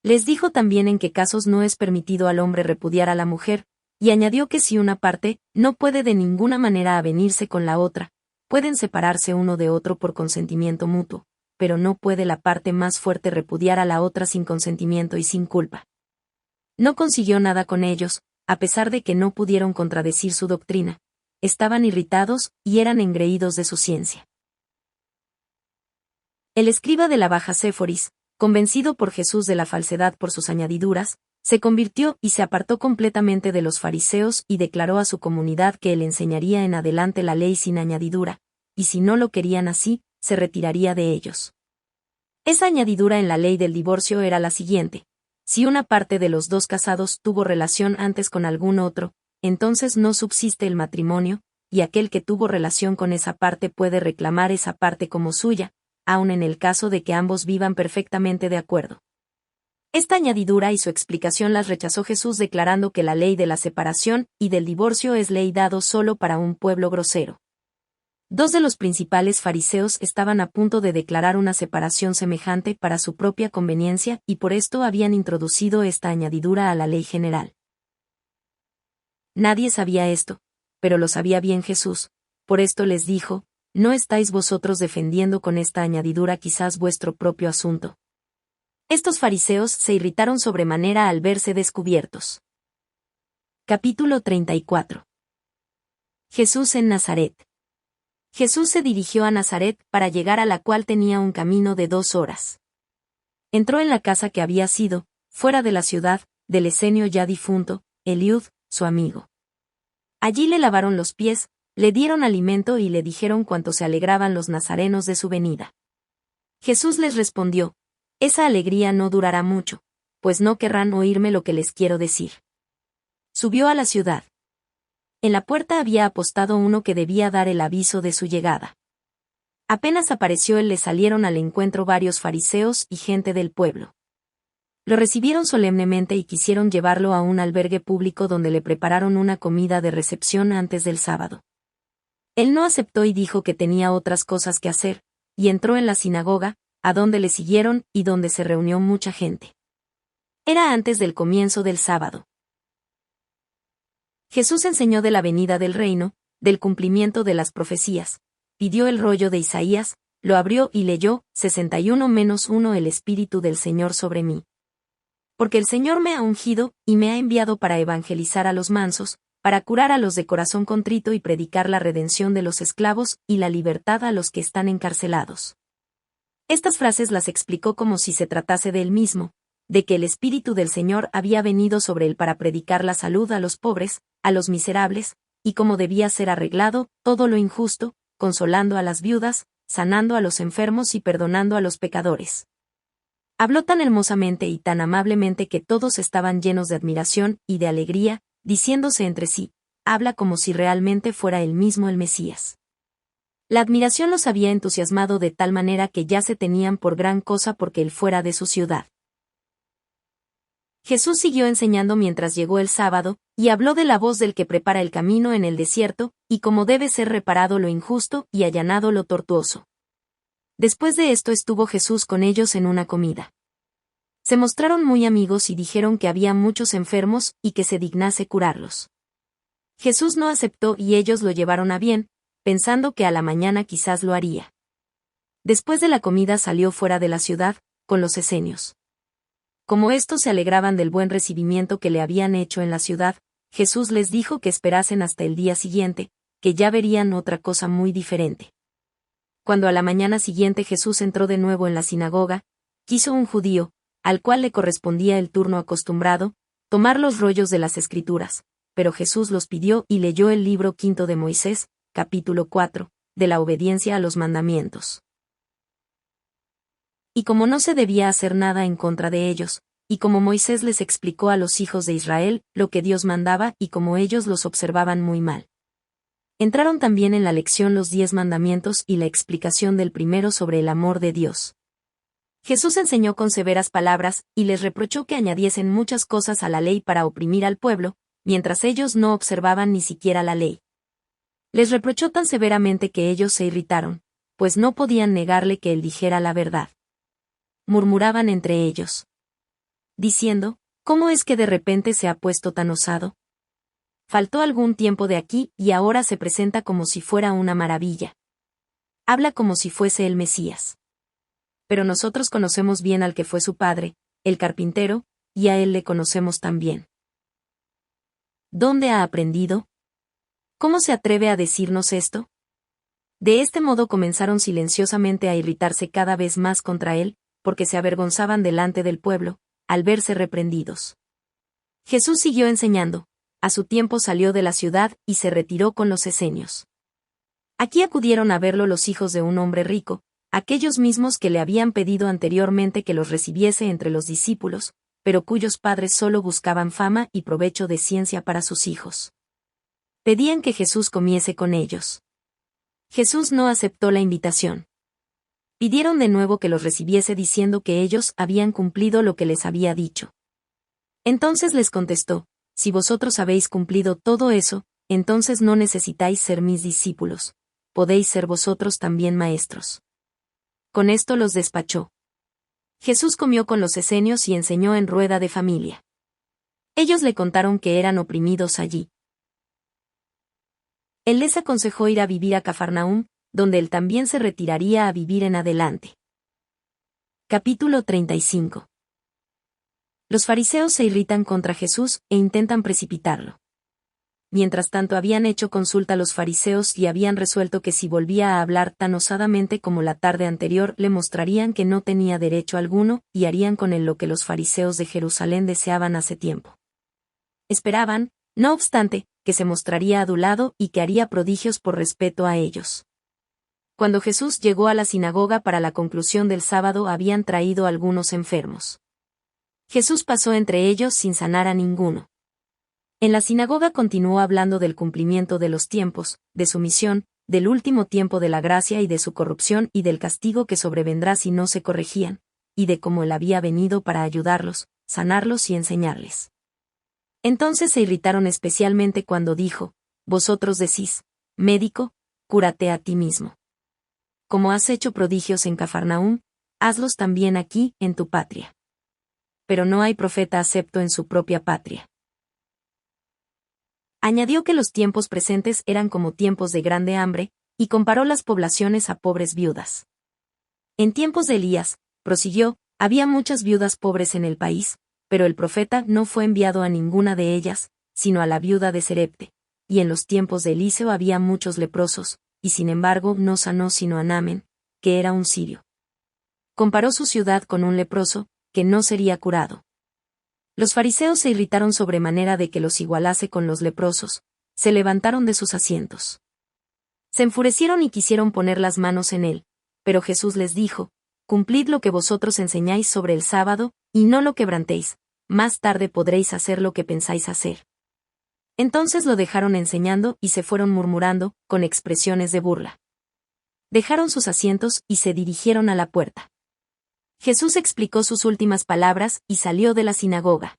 Les dijo también en qué casos no es permitido al hombre repudiar a la mujer, y añadió que si una parte no puede de ninguna manera avenirse con la otra, pueden separarse uno de otro por consentimiento mutuo, pero no puede la parte más fuerte repudiar a la otra sin consentimiento y sin culpa. No consiguió nada con ellos, a pesar de que no pudieron contradecir su doctrina. Estaban irritados y eran engreídos de su ciencia. El escriba de la baja Séforis, convencido por Jesús de la falsedad por sus añadiduras, se convirtió y se apartó completamente de los fariseos y declaró a su comunidad que él enseñaría en adelante la ley sin añadidura, y si no lo querían así, se retiraría de ellos. Esa añadidura en la ley del divorcio era la siguiente: si una parte de los dos casados tuvo relación antes con algún otro, entonces no subsiste el matrimonio, y aquel que tuvo relación con esa parte puede reclamar esa parte como suya, aun en el caso de que ambos vivan perfectamente de acuerdo. Esta añadidura y su explicación las rechazó Jesús declarando que la ley de la separación y del divorcio es ley dado solo para un pueblo grosero. Dos de los principales fariseos estaban a punto de declarar una separación semejante para su propia conveniencia y por esto habían introducido esta añadidura a la ley general. Nadie sabía esto, pero lo sabía bien Jesús, por esto les dijo: ¿no estáis vosotros defendiendo con esta añadidura quizás vuestro propio asunto? Estos fariseos se irritaron sobremanera al verse descubiertos. Capítulo 34. Jesús en Nazaret. Jesús se dirigió a Nazaret para llegar a la cual tenía un camino de 2 horas. Entró en la casa que había sido, fuera de la ciudad, del Esenio ya difunto, Eliud, su amigo. Allí le lavaron los pies, le dieron alimento y le dijeron cuánto se alegraban los nazarenos de su venida. Jesús les respondió: esa alegría no durará mucho, pues no querrán oírme lo que les quiero decir. Subió a la ciudad. En la puerta había apostado uno que debía dar el aviso de su llegada. Apenas apareció él le salieron al encuentro varios fariseos y gente del pueblo. Lo recibieron solemnemente y quisieron llevarlo a un albergue público donde le prepararon una comida de recepción antes del sábado. Él no aceptó y dijo que tenía otras cosas que hacer, y entró en la sinagoga, a donde le siguieron y donde se reunió mucha gente. Era antes del comienzo del sábado. Jesús enseñó de la venida del reino, del cumplimiento de las profecías, pidió el rollo de Isaías, lo abrió y leyó: 61-1 El Espíritu del Señor sobre mí. Porque el Señor me ha ungido y me ha enviado para evangelizar a los mansos, para curar a los de corazón contrito y predicar la redención de los esclavos y la libertad a los que están encarcelados. Estas frases las explicó como si se tratase de él mismo, de que el Espíritu del Señor había venido sobre él para predicar la salud a los pobres, a los miserables, y cómo debía ser arreglado todo lo injusto, consolando a las viudas, sanando a los enfermos y perdonando a los pecadores. Habló tan hermosamente y tan amablemente que todos estaban llenos de admiración y de alegría, diciéndose entre sí, habla como si realmente fuera él mismo el Mesías. La admiración los había entusiasmado de tal manera que ya se tenían por gran cosa porque él fuera de su ciudad. Jesús siguió enseñando mientras llegó el sábado, y habló de la voz del que prepara el camino en el desierto, y cómo debe ser reparado lo injusto y allanado lo tortuoso. Después de esto estuvo Jesús con ellos en una comida. Se mostraron muy amigos y dijeron que había muchos enfermos y que se dignase curarlos. Jesús no aceptó y ellos lo llevaron a bien, pensando que a la mañana quizás lo haría. Después de la comida salió fuera de la ciudad, con los esenios. Como estos se alegraban del buen recibimiento que le habían hecho en la ciudad, Jesús les dijo que esperasen hasta el día siguiente, que ya verían otra cosa muy diferente. Cuando a la mañana siguiente Jesús entró de nuevo en la sinagoga, quiso un judío, al cual le correspondía el turno acostumbrado, tomar los rollos de las Escrituras, pero Jesús los pidió y leyó el libro quinto de Moisés, capítulo 4, de la obediencia a los mandamientos. Y como no se debía hacer nada en contra de ellos, y como Moisés les explicó a los hijos de Israel lo que Dios mandaba y como ellos los observaban muy mal. Entraron también en la lección los 10 mandamientos y la explicación del primero sobre el amor de Dios. Jesús enseñó con severas palabras, y les reprochó que añadiesen muchas cosas a la ley para oprimir al pueblo, mientras ellos no observaban ni siquiera la ley. Les reprochó tan severamente que ellos se irritaron, pues no podían negarle que él dijera la verdad. Murmuraban entre ellos, diciendo, ¿cómo es que de repente se ha puesto tan osado? Faltó algún tiempo de aquí y ahora se presenta como si fuera una maravilla. Habla como si fuese el Mesías. Pero nosotros conocemos bien al que fue su padre, el carpintero, y a él le conocemos también. ¿Dónde ha aprendido? ¿Cómo se atreve a decirnos esto? De este modo comenzaron silenciosamente a irritarse cada vez más contra él, porque se avergonzaban delante del pueblo, al verse reprendidos. Jesús siguió enseñando. A su tiempo salió de la ciudad y se retiró con los esenios. Aquí acudieron a verlo los hijos de un hombre rico, aquellos mismos que le habían pedido anteriormente que los recibiese entre los discípulos, pero cuyos padres solo buscaban fama y provecho de ciencia para sus hijos. Pedían que Jesús comiese con ellos. Jesús no aceptó la invitación. Pidieron de nuevo que los recibiese diciendo que ellos habían cumplido lo que les había dicho. Entonces les contestó, si vosotros habéis cumplido todo eso, entonces no necesitáis ser mis discípulos, podéis ser vosotros también maestros. Con esto los despachó. Jesús comió con los esenios y enseñó en rueda de familia. Ellos le contaron que eran oprimidos allí. Él les aconsejó ir a vivir a Cafarnaúm, donde él también se retiraría a vivir en adelante. Capítulo 35. Los fariseos se irritan contra Jesús e intentan precipitarlo. Mientras tanto habían hecho consulta los fariseos y habían resuelto que si volvía a hablar tan osadamente como la tarde anterior le mostrarían que no tenía derecho alguno y harían con él lo que los fariseos de Jerusalén deseaban hace tiempo. Esperaban, no obstante, que se mostraría adulado y que haría prodigios por respeto a ellos. Cuando Jesús llegó a la sinagoga para la conclusión del sábado habían traído algunos enfermos. Jesús pasó entre ellos sin sanar a ninguno. En la sinagoga continuó hablando del cumplimiento de los tiempos, de su misión, del último tiempo de la gracia y de su corrupción y del castigo que sobrevendrá si no se corregían, y de cómo él había venido para ayudarlos, sanarlos y enseñarles. Entonces se irritaron especialmente cuando dijo, vosotros decís, médico, cúrate a ti mismo. Como has hecho prodigios en Cafarnaúm, hazlos también aquí, en tu patria. Pero no hay profeta acepto en su propia patria. Añadió que los tiempos presentes eran como tiempos de grande hambre, y comparó las poblaciones a pobres viudas. En tiempos de Elías, prosiguió, había muchas viudas pobres en el país, pero el profeta no fue enviado a ninguna de ellas, sino a la viuda de Serepte, y en los tiempos de Eliseo había muchos leprosos, y sin embargo no sanó sino a Naamán, que era un sirio. Comparó su ciudad con un leproso, que no sería curado. Los fariseos se irritaron sobremanera de que los igualase con los leprosos, se levantaron de sus asientos. Se enfurecieron y quisieron poner las manos en él, pero Jesús les dijo, cumplid lo que vosotros enseñáis sobre el sábado, y no lo quebrantéis, más tarde podréis hacer lo que pensáis hacer. Entonces lo dejaron enseñando y se fueron murmurando, con expresiones de burla. Dejaron sus asientos y se dirigieron a la puerta. Jesús explicó sus últimas palabras y salió de la sinagoga.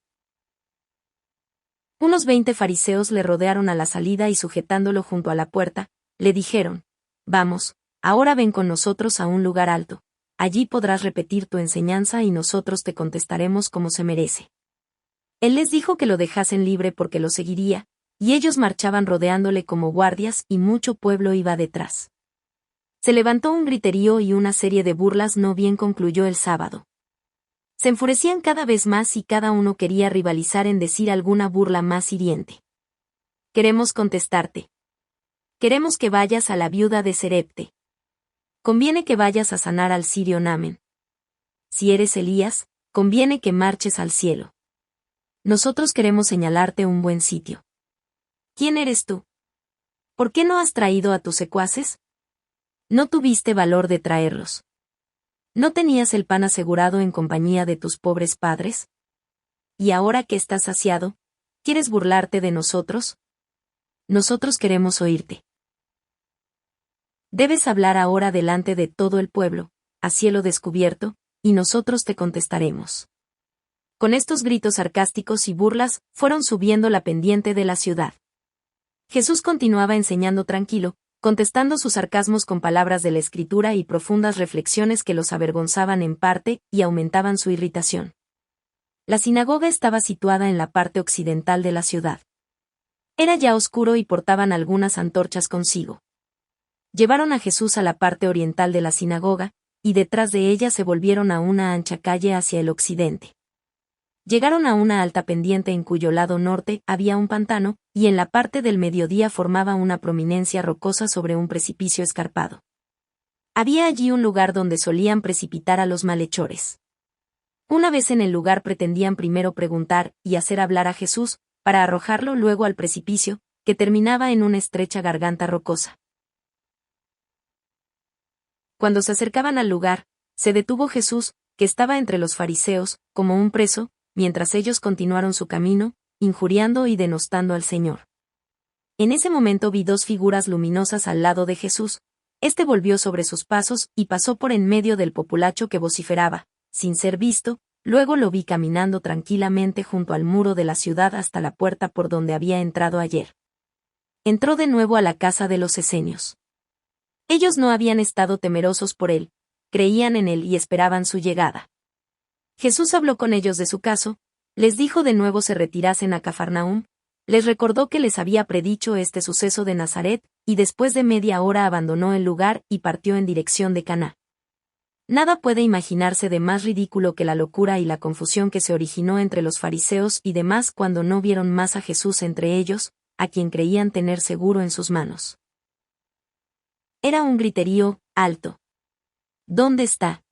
Unos 20 fariseos le rodearon a la salida y sujetándolo junto a la puerta, le dijeron: Vamos, ahora ven con nosotros a un lugar alto. Allí podrás repetir tu enseñanza y nosotros te contestaremos como se merece. Él les dijo que lo dejasen libre porque lo seguiría, y ellos marchaban rodeándole como guardias y mucho pueblo iba detrás. Se levantó un griterío y una serie de burlas no bien concluyó el sábado. Se enfurecían cada vez más y cada uno quería rivalizar en decir alguna burla más hiriente. Queremos contestarte. Queremos que vayas a la viuda de Serepte. Conviene que vayas a sanar al sirio Namen. Si eres Elías, conviene que marches al cielo. Nosotros queremos señalarte un buen sitio. ¿Quién eres tú? ¿Por qué no has traído a tus secuaces? No tuviste valor de traerlos. ¿No tenías el pan asegurado en compañía de tus pobres padres? Y ahora que estás saciado, ¿quieres burlarte de nosotros? Nosotros queremos oírte. Debes hablar ahora delante de todo el pueblo, a cielo descubierto, y nosotros te contestaremos. Con estos gritos sarcásticos y burlas, fueron subiendo la pendiente de la ciudad. Jesús continuaba enseñando tranquilo, contestando sus sarcasmos con palabras de la Escritura y profundas reflexiones que los avergonzaban en parte y aumentaban su irritación. La sinagoga estaba situada en la parte occidental de la ciudad. Era ya oscuro y portaban algunas antorchas consigo. Llevaron a Jesús a la parte oriental de la sinagoga, y detrás de ella se volvieron a una ancha calle hacia el occidente. Llegaron a una alta pendiente en cuyo lado norte había un pantano, y en la parte del mediodía formaba una prominencia rocosa sobre un precipicio escarpado. Había allí un lugar donde solían precipitar a los malhechores. Una vez en el lugar pretendían primero preguntar y hacer hablar a Jesús, para arrojarlo luego al precipicio, que terminaba en una estrecha garganta rocosa. Cuando se acercaban al lugar, se detuvo Jesús, que estaba entre los fariseos, como un preso, mientras ellos continuaron su camino, injuriando y denostando al Señor. En ese momento vi dos figuras luminosas al lado de Jesús. Este volvió sobre sus pasos y pasó por en medio del populacho que vociferaba, sin ser visto. Luego lo vi caminando tranquilamente junto al muro de la ciudad hasta la puerta por donde había entrado ayer. Entró de nuevo a la casa de los esenios. Ellos no habían estado temerosos por él, creían en él y esperaban su llegada. Jesús habló con ellos de su caso, les dijo de nuevo se retirasen a Cafarnaúm, les recordó que les había predicho este suceso de Nazaret, y después de media hora abandonó el lugar y partió en dirección de Caná. Nada puede imaginarse de más ridículo que la locura y la confusión que se originó entre los fariseos y demás cuando no vieron más a Jesús entre ellos, a quien creían tener seguro en sus manos. Era un griterío alto. ¿Dónde está?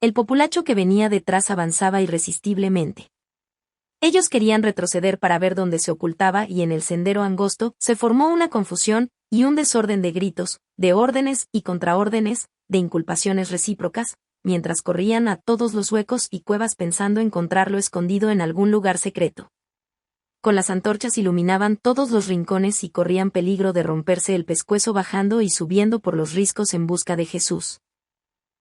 El populacho que venía detrás avanzaba irresistiblemente. Ellos querían retroceder para ver dónde se ocultaba y en el sendero angosto se formó una confusión y un desorden de gritos, de órdenes y contraórdenes, de inculpaciones recíprocas, mientras corrían a todos los huecos y cuevas pensando encontrarlo escondido en algún lugar secreto. Con las antorchas iluminaban todos los rincones y corrían peligro de romperse el pescuezo bajando y subiendo por los riscos en busca de Jesús.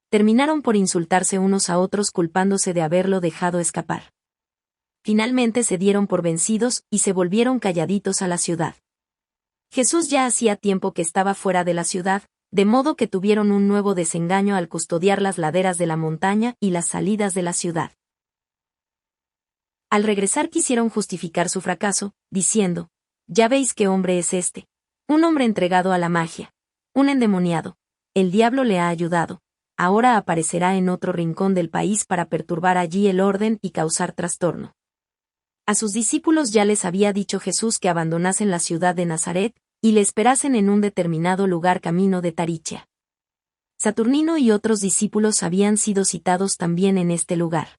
Terminaron por insultarse unos a otros culpándose de haberlo dejado escapar. Finalmente se dieron por vencidos y se volvieron calladitos a la ciudad. Jesús ya hacía tiempo que estaba fuera de la ciudad, de modo que tuvieron un nuevo desengaño al custodiar las laderas de la montaña y las salidas de la ciudad. Al regresar quisieron justificar su fracaso, diciendo: «Ya veis qué hombre es este, un hombre entregado a la magia, un endemoniado, el diablo le ha ayudado, ahora aparecerá en otro rincón del país para perturbar allí el orden y causar trastorno». A sus discípulos ya les había dicho Jesús que abandonasen la ciudad de Nazaret, y le esperasen en un determinado lugar camino de Tarichea. Saturnino y otros discípulos habían sido citados también en este lugar.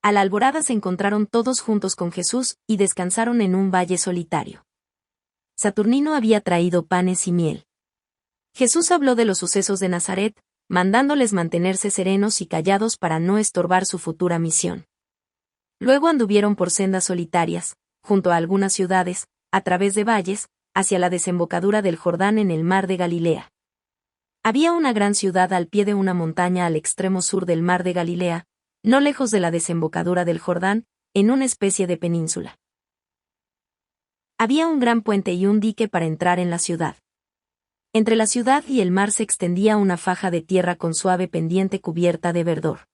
A la alborada se encontraron todos juntos con Jesús y descansaron en un valle solitario. Saturnino había traído panes y miel. Jesús habló de los sucesos de Nazaret, mandándoles mantenerse serenos y callados para no estorbar su futura misión. Luego anduvieron por sendas solitarias, junto a algunas ciudades, a través de valles, hacia la desembocadura del Jordán en el mar de Galilea. Había una gran ciudad al pie de una montaña al extremo sur del mar de Galilea, no lejos de la desembocadura del Jordán, en una especie de península. Había un gran puente y un dique para entrar en la ciudad. Entre la ciudad y el mar se extendía una faja de tierra con suave pendiente cubierta de verdor.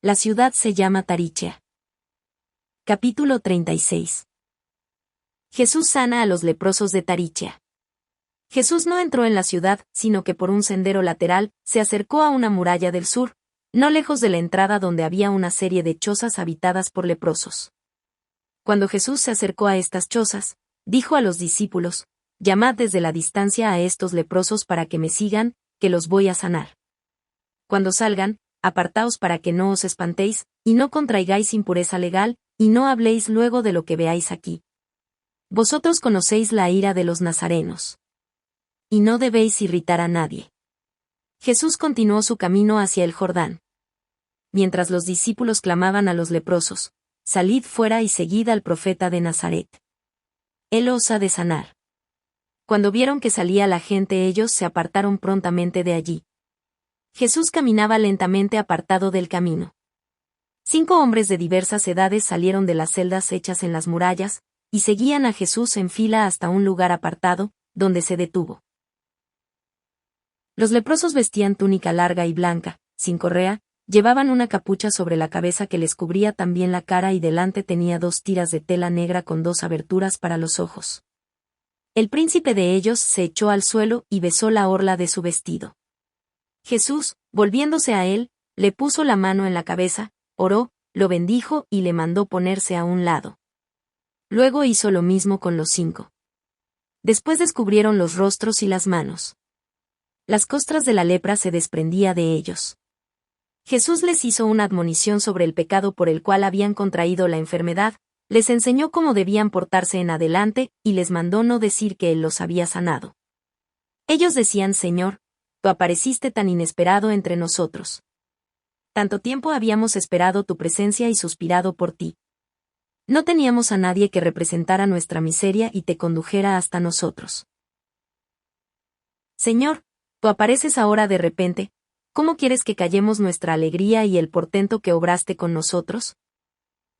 La ciudad se llama Tarichea. Capítulo 36. Jesús sana a los leprosos de Tarichea. Jesús no entró en la ciudad, sino que por un sendero lateral, se acercó a una muralla del sur, no lejos de la entrada donde había una serie de chozas habitadas por leprosos. Cuando Jesús se acercó a estas chozas, dijo a los discípulos: «Llamad desde la distancia a estos leprosos para que me sigan, que los voy a sanar. Cuando salgan, apartaos para que no os espantéis, y no contraigáis impureza legal, y no habléis luego de lo que veáis aquí. Vosotros conocéis la ira de los nazarenos. Y no debéis irritar a nadie». Jesús continuó su camino hacia el Jordán. Mientras los discípulos clamaban a los leprosos: «Salid fuera y seguid al profeta de Nazaret. Él os ha de sanar». Cuando vieron que salía la gente, ellos se apartaron prontamente de allí. Jesús caminaba lentamente apartado del camino. 5 hombres de diversas edades salieron de las celdas hechas en las murallas, y seguían a Jesús en fila hasta un lugar apartado, donde se detuvo. Los leprosos vestían túnica larga y blanca, sin correa, llevaban una capucha sobre la cabeza que les cubría también la cara y delante tenía 2 tiras de tela negra con 2 aberturas para los ojos. El príncipe de ellos se echó al suelo y besó la orla de su vestido. Jesús, volviéndose a él, le puso la mano en la cabeza, oró, lo bendijo y le mandó ponerse a un lado. Luego hizo lo mismo con los 5. Después descubrieron los rostros y las manos. Las costras de la lepra se desprendía de ellos. Jesús les hizo una admonición sobre el pecado por el cual habían contraído la enfermedad, les enseñó cómo debían portarse en adelante, y les mandó no decir que Él los había sanado. Ellos decían: «Señor, tú apareciste tan inesperado entre nosotros. Tanto tiempo habíamos esperado tu presencia y suspirado por ti. No teníamos a nadie que representara nuestra miseria y te condujera hasta nosotros. Señor, tú apareces ahora de repente, ¿cómo quieres que callemos nuestra alegría y el portento que obraste con nosotros?»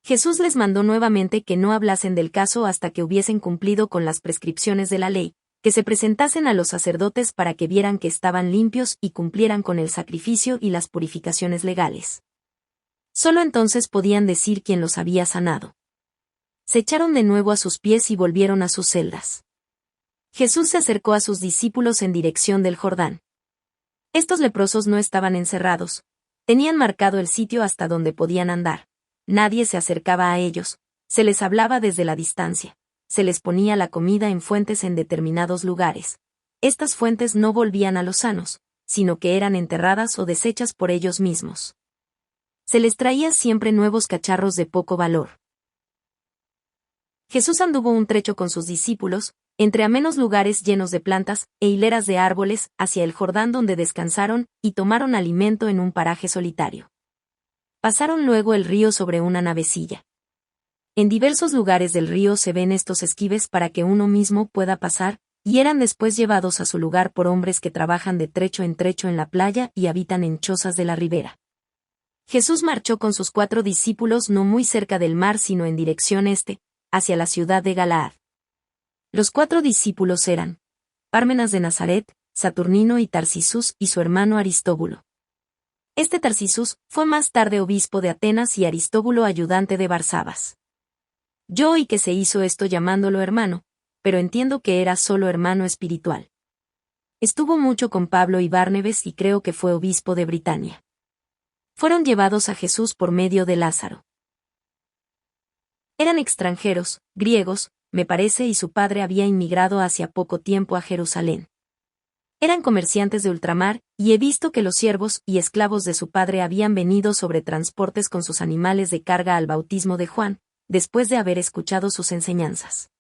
Jesús les mandó nuevamente que no hablasen del caso hasta que hubiesen cumplido con las prescripciones de la ley, que se presentasen a los sacerdotes para que vieran que estaban limpios y cumplieran con el sacrificio y las purificaciones legales. Solo entonces podían decir quién los había sanado. Se echaron de nuevo a sus pies y volvieron a sus celdas. Jesús se acercó a sus discípulos en dirección del Jordán. Estos leprosos no estaban encerrados, tenían marcado el sitio hasta donde podían andar. Nadie se acercaba a ellos, se les hablaba desde la distancia, se les ponía la comida en fuentes en determinados lugares. Estas fuentes no volvían a los sanos, sino que eran enterradas o deshechas por ellos mismos. Se les traía siempre nuevos cacharros de poco valor. Jesús anduvo un trecho con sus discípulos, entre amenos lugares llenos de plantas e hileras de árboles, hacia el Jordán donde descansaron y tomaron alimento en un paraje solitario. Pasaron luego el río sobre una navecilla. En diversos lugares del río se ven estos esquibes para que uno mismo pueda pasar, y eran después llevados a su lugar por hombres que trabajan de trecho en la playa y habitan en chozas de la ribera. Jesús marchó con sus 4 discípulos no muy cerca del mar sino en dirección este, hacia la ciudad de Galaad. Los 4 discípulos eran Pármenas de Nazaret, Saturnino y Tarcisús y su hermano Aristóbulo. Este Tarcisús fue más tarde obispo de Atenas y Aristóbulo ayudante de Barsabas. Yo oí que se hizo esto llamándolo hermano, pero entiendo que era solo hermano espiritual. Estuvo mucho con Pablo y Bárnabas y creo que fue obispo de Britania. Fueron llevados a Jesús por medio de Lázaro. Eran extranjeros, griegos, me parece, y su padre había inmigrado hacía poco tiempo a Jerusalén. Eran comerciantes de ultramar, y he visto que los siervos y esclavos de su padre habían venido sobre transportes con sus animales de carga al bautismo de Juan, después de haber escuchado sus enseñanzas.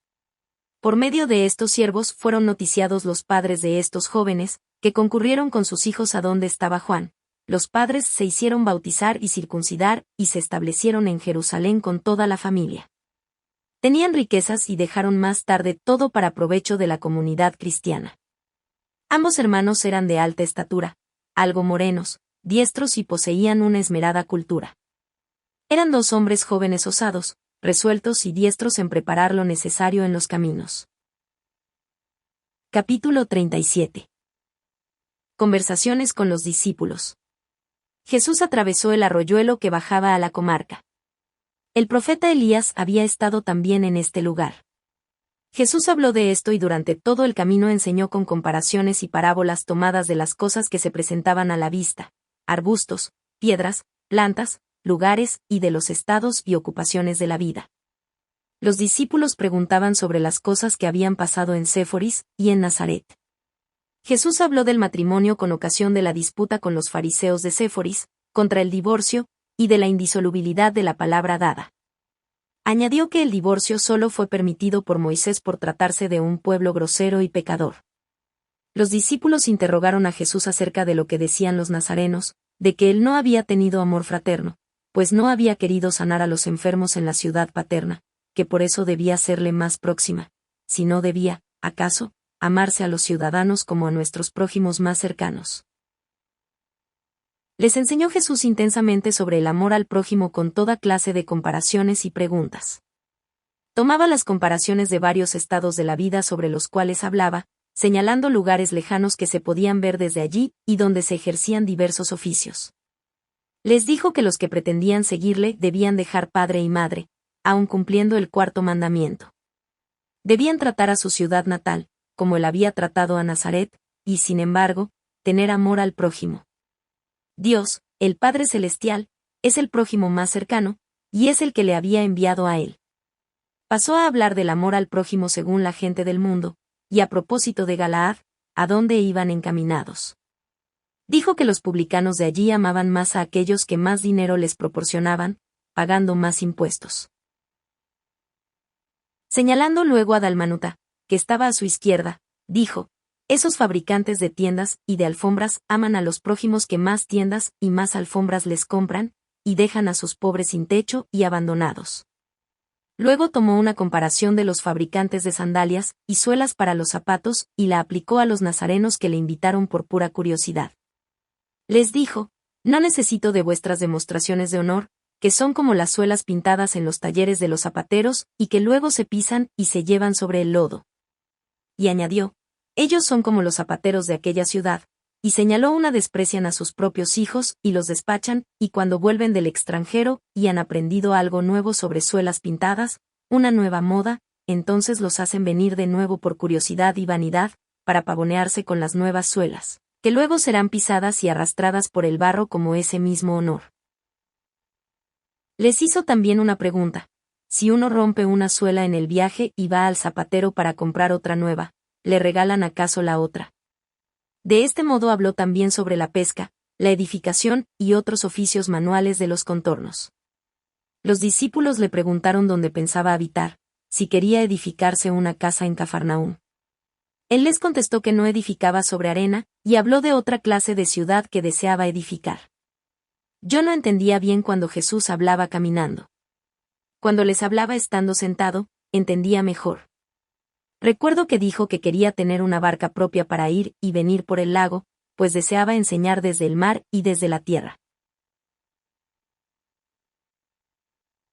Por medio de estos siervos fueron noticiados los padres de estos jóvenes, que concurrieron con sus hijos a donde estaba Juan. Los padres se hicieron bautizar y circuncidar, y se establecieron en Jerusalén con toda la familia. Tenían riquezas y dejaron más tarde todo para provecho de la comunidad cristiana. Ambos hermanos eran de alta estatura, algo morenos, diestros y poseían una esmerada cultura. Eran dos hombres jóvenes osados, resueltos y diestros en preparar lo necesario en los caminos. Capítulo 37. Conversaciones con los discípulos. Jesús atravesó el arroyuelo que bajaba a la comarca. El profeta Elías había estado también en este lugar. Jesús habló de esto y durante todo el camino enseñó con comparaciones y parábolas tomadas de las cosas que se presentaban a la vista, arbustos, piedras, plantas, lugares y de los estados y ocupaciones de la vida. Los discípulos preguntaban sobre las cosas que habían pasado en Séforis y en Nazaret. Jesús habló del matrimonio con ocasión de la disputa con los fariseos de Séforis, contra el divorcio, y de la indisolubilidad de la palabra dada. Añadió que el divorcio solo fue permitido por Moisés por tratarse de un pueblo grosero y pecador. Los discípulos interrogaron a Jesús acerca de lo que decían los nazarenos, de que él no había tenido amor fraterno, pues no había querido sanar a los enfermos en la ciudad paterna, que por eso debía serle más próxima, si no debía, acaso, amarse a los ciudadanos como a nuestros prójimos más cercanos. Les enseñó Jesús intensamente sobre el amor al prójimo con toda clase de comparaciones y preguntas. Tomaba las comparaciones de varios estados de la vida sobre los cuales hablaba, señalando lugares lejanos que se podían ver desde allí y donde se ejercían diversos oficios. Les dijo que los que pretendían seguirle debían dejar padre y madre, aun cumpliendo el cuarto mandamiento. Debían tratar a su ciudad natal, como él había tratado a Nazaret, y sin embargo, tener amor al prójimo. Dios, el Padre Celestial, es el prójimo más cercano, y es el que le había enviado a él. Pasó a hablar del amor al prójimo según la gente del mundo, y a propósito de Galaad, a dónde iban encaminados. Dijo que los publicanos de allí amaban más a aquellos que más dinero les proporcionaban, pagando más impuestos. Señalando luego a Dalmanuta, que estaba a su izquierda, dijo: esos fabricantes de tiendas y de alfombras aman a los prójimos que más tiendas y más alfombras les compran, y dejan a sus pobres sin techo y abandonados. Luego tomó una comparación de los fabricantes de sandalias y suelas para los zapatos y la aplicó a los nazarenos que le invitaron por pura curiosidad. Les dijo: no necesito de vuestras demostraciones de honor, que son como las suelas pintadas en los talleres de los zapateros y que luego se pisan y se llevan sobre el lodo. Y añadió: ellos son como los zapateros de aquella ciudad, y señaló una desprecian a sus propios hijos y los despachan, y cuando vuelven del extranjero y han aprendido algo nuevo sobre suelas pintadas, una nueva moda, entonces los hacen venir de nuevo por curiosidad y vanidad, para pavonearse con las nuevas suelas, que luego serán pisadas y arrastradas por el barro como ese mismo honor. Les hizo también una pregunta: si uno rompe una suela en el viaje y va al zapatero para comprar otra nueva, ¿le regalan acaso la otra? De este modo habló también sobre la pesca, la edificación y otros oficios manuales de los contornos. Los discípulos le preguntaron dónde pensaba habitar, si quería edificarse una casa en Cafarnaúm. Él les contestó que no edificaba sobre arena, y habló de otra clase de ciudad que deseaba edificar. Yo no entendía bien cuando Jesús hablaba caminando. Cuando les hablaba estando sentado, entendía mejor. Recuerdo que dijo que quería tener una barca propia para ir y venir por el lago, pues deseaba enseñar desde el mar y desde la tierra.